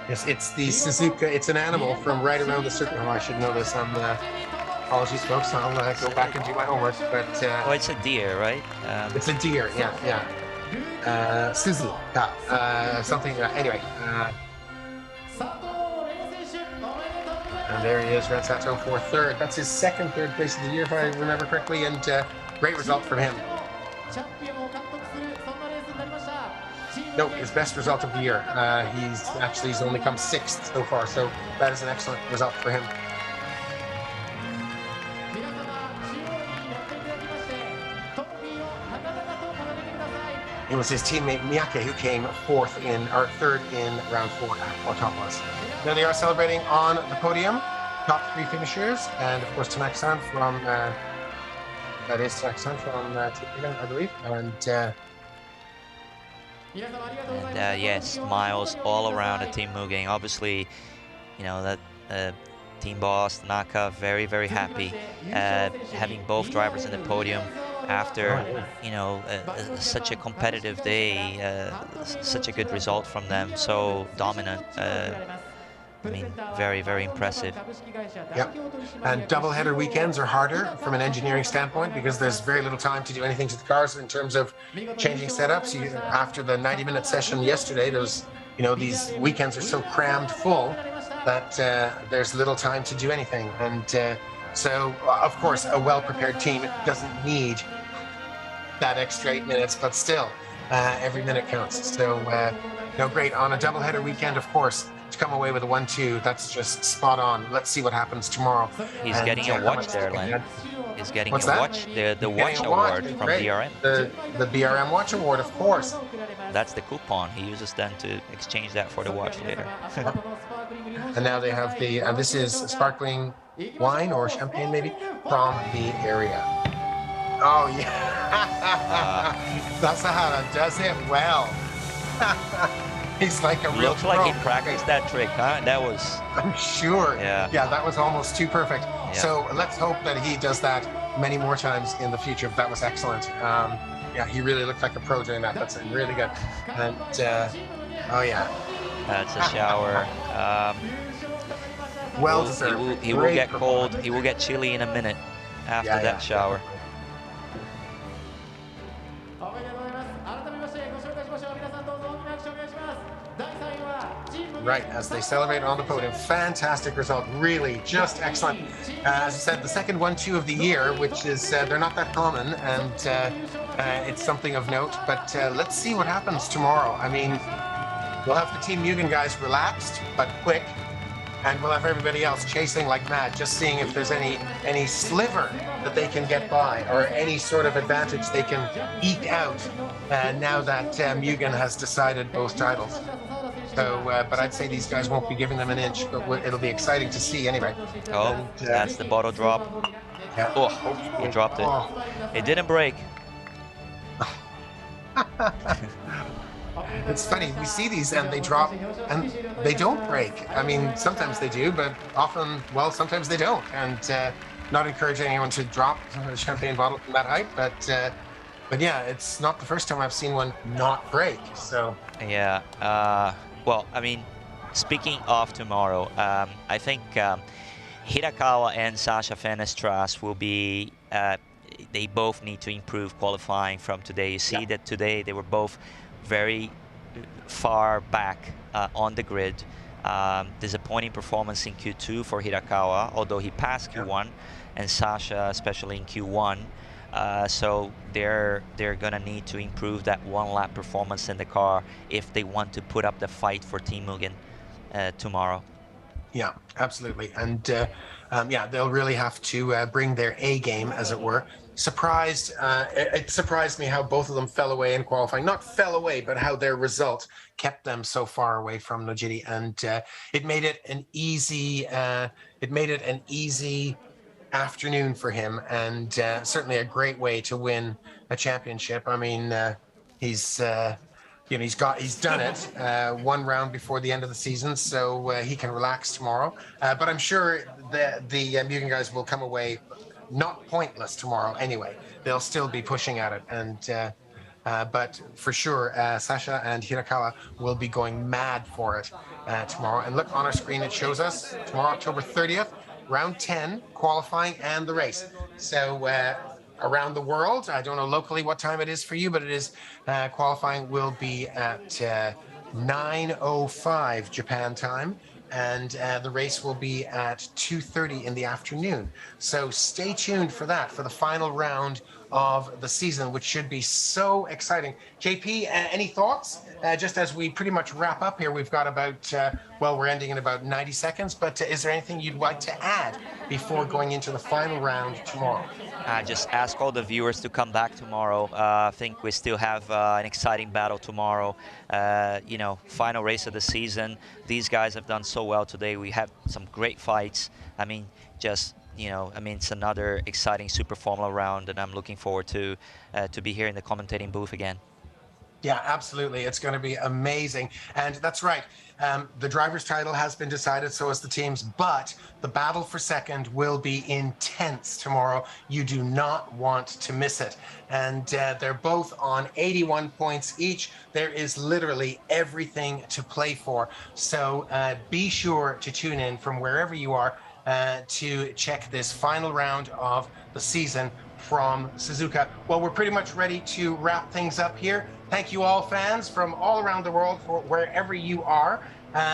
Yes, it's the Suzuka. It's an animal from right around the circuit. Oh, I should know this. Apologies, folks. I'll go back and do my homework. But Oh, it's a deer, right? it's a deer. Yeah. SUZUKA. Something. Anyway. And there he is, Ren Sato for third. That's his third place of the year, if I remember correctly, and great result from him. No, his best result of the year. He's only come sixth so far, so that is an excellent result for him. It was his teammate Miyake who came third in round 4 at Ottawas. Now they are celebrating on the podium, top 3 finishers, and of course Tanaka-san from Team, I believe, and yes, smiles all around the Team Mugen. Obviously, you know that team boss Tanaka very, very happy having both drivers in the podium after such a competitive day, such a good result from them, so dominant. I mean, very, very impressive. Yep. And doubleheader weekends are harder from an engineering standpoint because there's very little time to do anything to the cars in terms of changing setups. After the 90-minute session yesterday, these weekends are so crammed full that there's little time to do anything. And so, of course, a well-prepared team doesn't need that extra 8 minutes, but still, every minute counts. So, great. On a doubleheader weekend, of course, to come away with a 1-2, that's just spot on. Let's see what happens tomorrow. He's getting a watch there, Len. He's getting What's a that? watch, the watch award from Great. BRM. The BRM watch award, of course. That's the coupon. He uses then to exchange that for the watch later. And now they have this is sparkling wine or champagne maybe from the area. Oh yeah, Sasahara does it well. He's like a real Looks pro. like he practiced that trick, huh? That was... I'm sure. Yeah. Yeah, that was almost too perfect. Yeah. So let's hope that he does that many more times in the future. That was excellent. Yeah, he really looked like a pro doing that. That's really good. And oh yeah. That's a shower. Well deserved. He will get cold. He will get chilly in a minute after that shower. Right, as they celebrate on the podium. Fantastic result, really, just excellent. As I said, the second 1-2 of the year, which is, they're not that common, and it's something of note, but let's see what happens tomorrow. I mean, we'll have the Team Mugen guys relaxed, but quick, and we'll have everybody else chasing like mad, just seeing if there's any sliver that they can get by, or any sort of advantage they can eke out now that Mugen has decided both titles. So, but I'd say these guys won't be giving them an inch, but it'll be exciting to see anyway. Oh, and, that's the bottle drop. Yeah. Oh, he dropped it. Oh. It didn't break. It's funny, we see these and they drop and they don't break. I mean, sometimes they do, but often, well, sometimes they don't. And not encouraging anyone to drop a champagne bottle from that height, but yeah, it's not the first time I've seen one not break. So yeah. Well, I mean, speaking of tomorrow, I think Hirakawa and Sasha Fenestras will be. They both need to improve qualifying from today. You see that today they were both very far back on the grid. Disappointing performance in Q2 for Hirakawa, although he passed Q1, and Sasha especially in Q1. So they're gonna need to improve that one-lap performance in the car if they want to put up the fight for Team Mugen tomorrow. yeah, absolutely. And yeah, they'll really have to bring their A game, as it were. It surprised me how both of them fell away in qualifying. Not fell away, but how their result kept them so far away from Nojiri, and it made it an easy. It made it an easy afternoon for him, and certainly a great way to win a championship. I mean, he's he's done it one round before the end of the season, so he can relax tomorrow. But I'm sure the Mugen guys will come away not pointless tomorrow anyway. They'll still be pushing at it, and but for sure, Sasha and Hirakawa will be going mad for it tomorrow. And look, on our screen, it shows us tomorrow, October 30th, round 10, qualifying and the race. So around the world, I don't know locally what time it is for you, but it is qualifying will be at 9:05 Japan time, and the race will be at 2:30 in the afternoon. So stay tuned for that, for the final round of the season, which should be so exciting. JP, any thoughts? Just as we pretty much wrap up here, we've got about, well, we're ending in about 90 seconds, but is there anything you'd like to add before going into the final round tomorrow? Just ask all the viewers to come back tomorrow. I think we still have an exciting battle tomorrow. Final race of the season. These guys have done so well today. We had some great fights. I mean, it's another exciting Super Formula round, and I'm looking forward to be here in the commentating booth again. Yeah, absolutely. It's going to be amazing. And that's right. The driver's title has been decided, so is the team's, but the battle for second will be intense tomorrow. You do not want to miss it. And they're both on 81 points each. There is literally everything to play for. So be sure to tune in from wherever you are to check this final round of the season from Suzuka. Well, we're pretty much ready to wrap things up here. Thank you all, fans from all around the world, for wherever you are.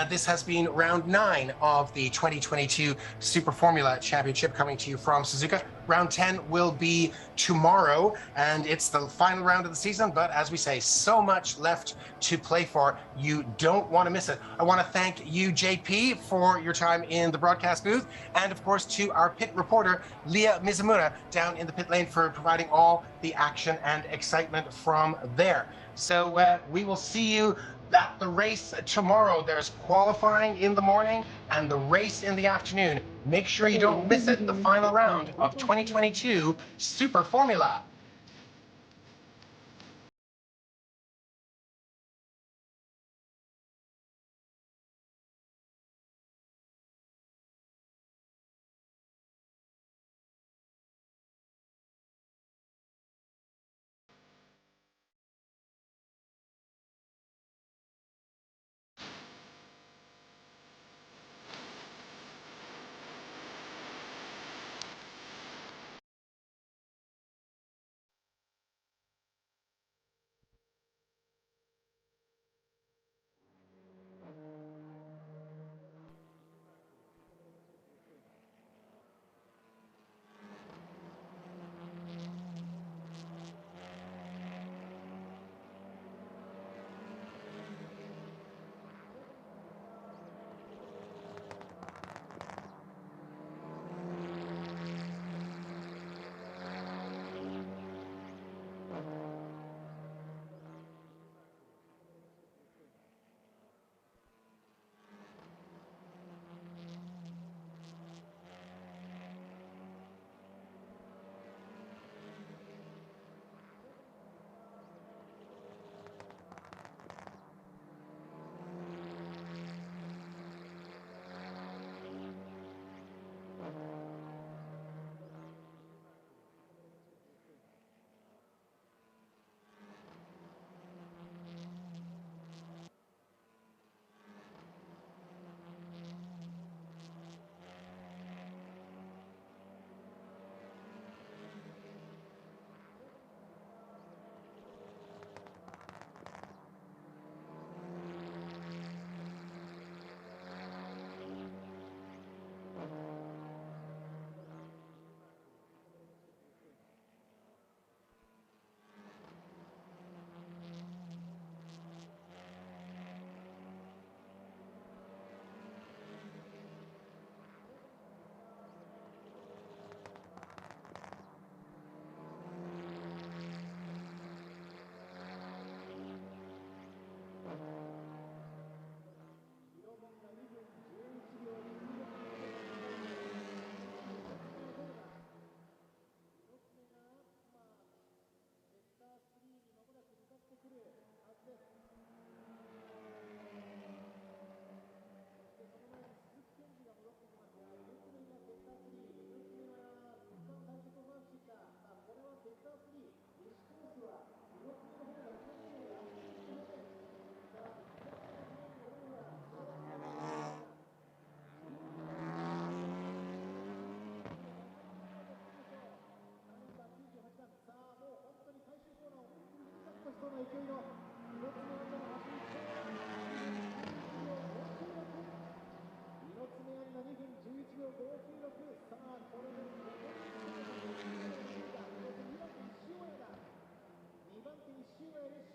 This has been round 9 of the 2022 Super Formula Championship, coming to you from Suzuka. Round 10 will be tomorrow, and it's the final round of the season, but as we say, so much left to play for. You don't want to miss it. I want to thank you, JP, for your time in the broadcast booth, and of course to our pit reporter, Leah Mizumura, down in the pit lane, for providing all the action and excitement from there. So we will see you at the race tomorrow. There's qualifying in the morning and the race in the afternoon. Make sure you don't miss it, the final round of 2022 Super Formula.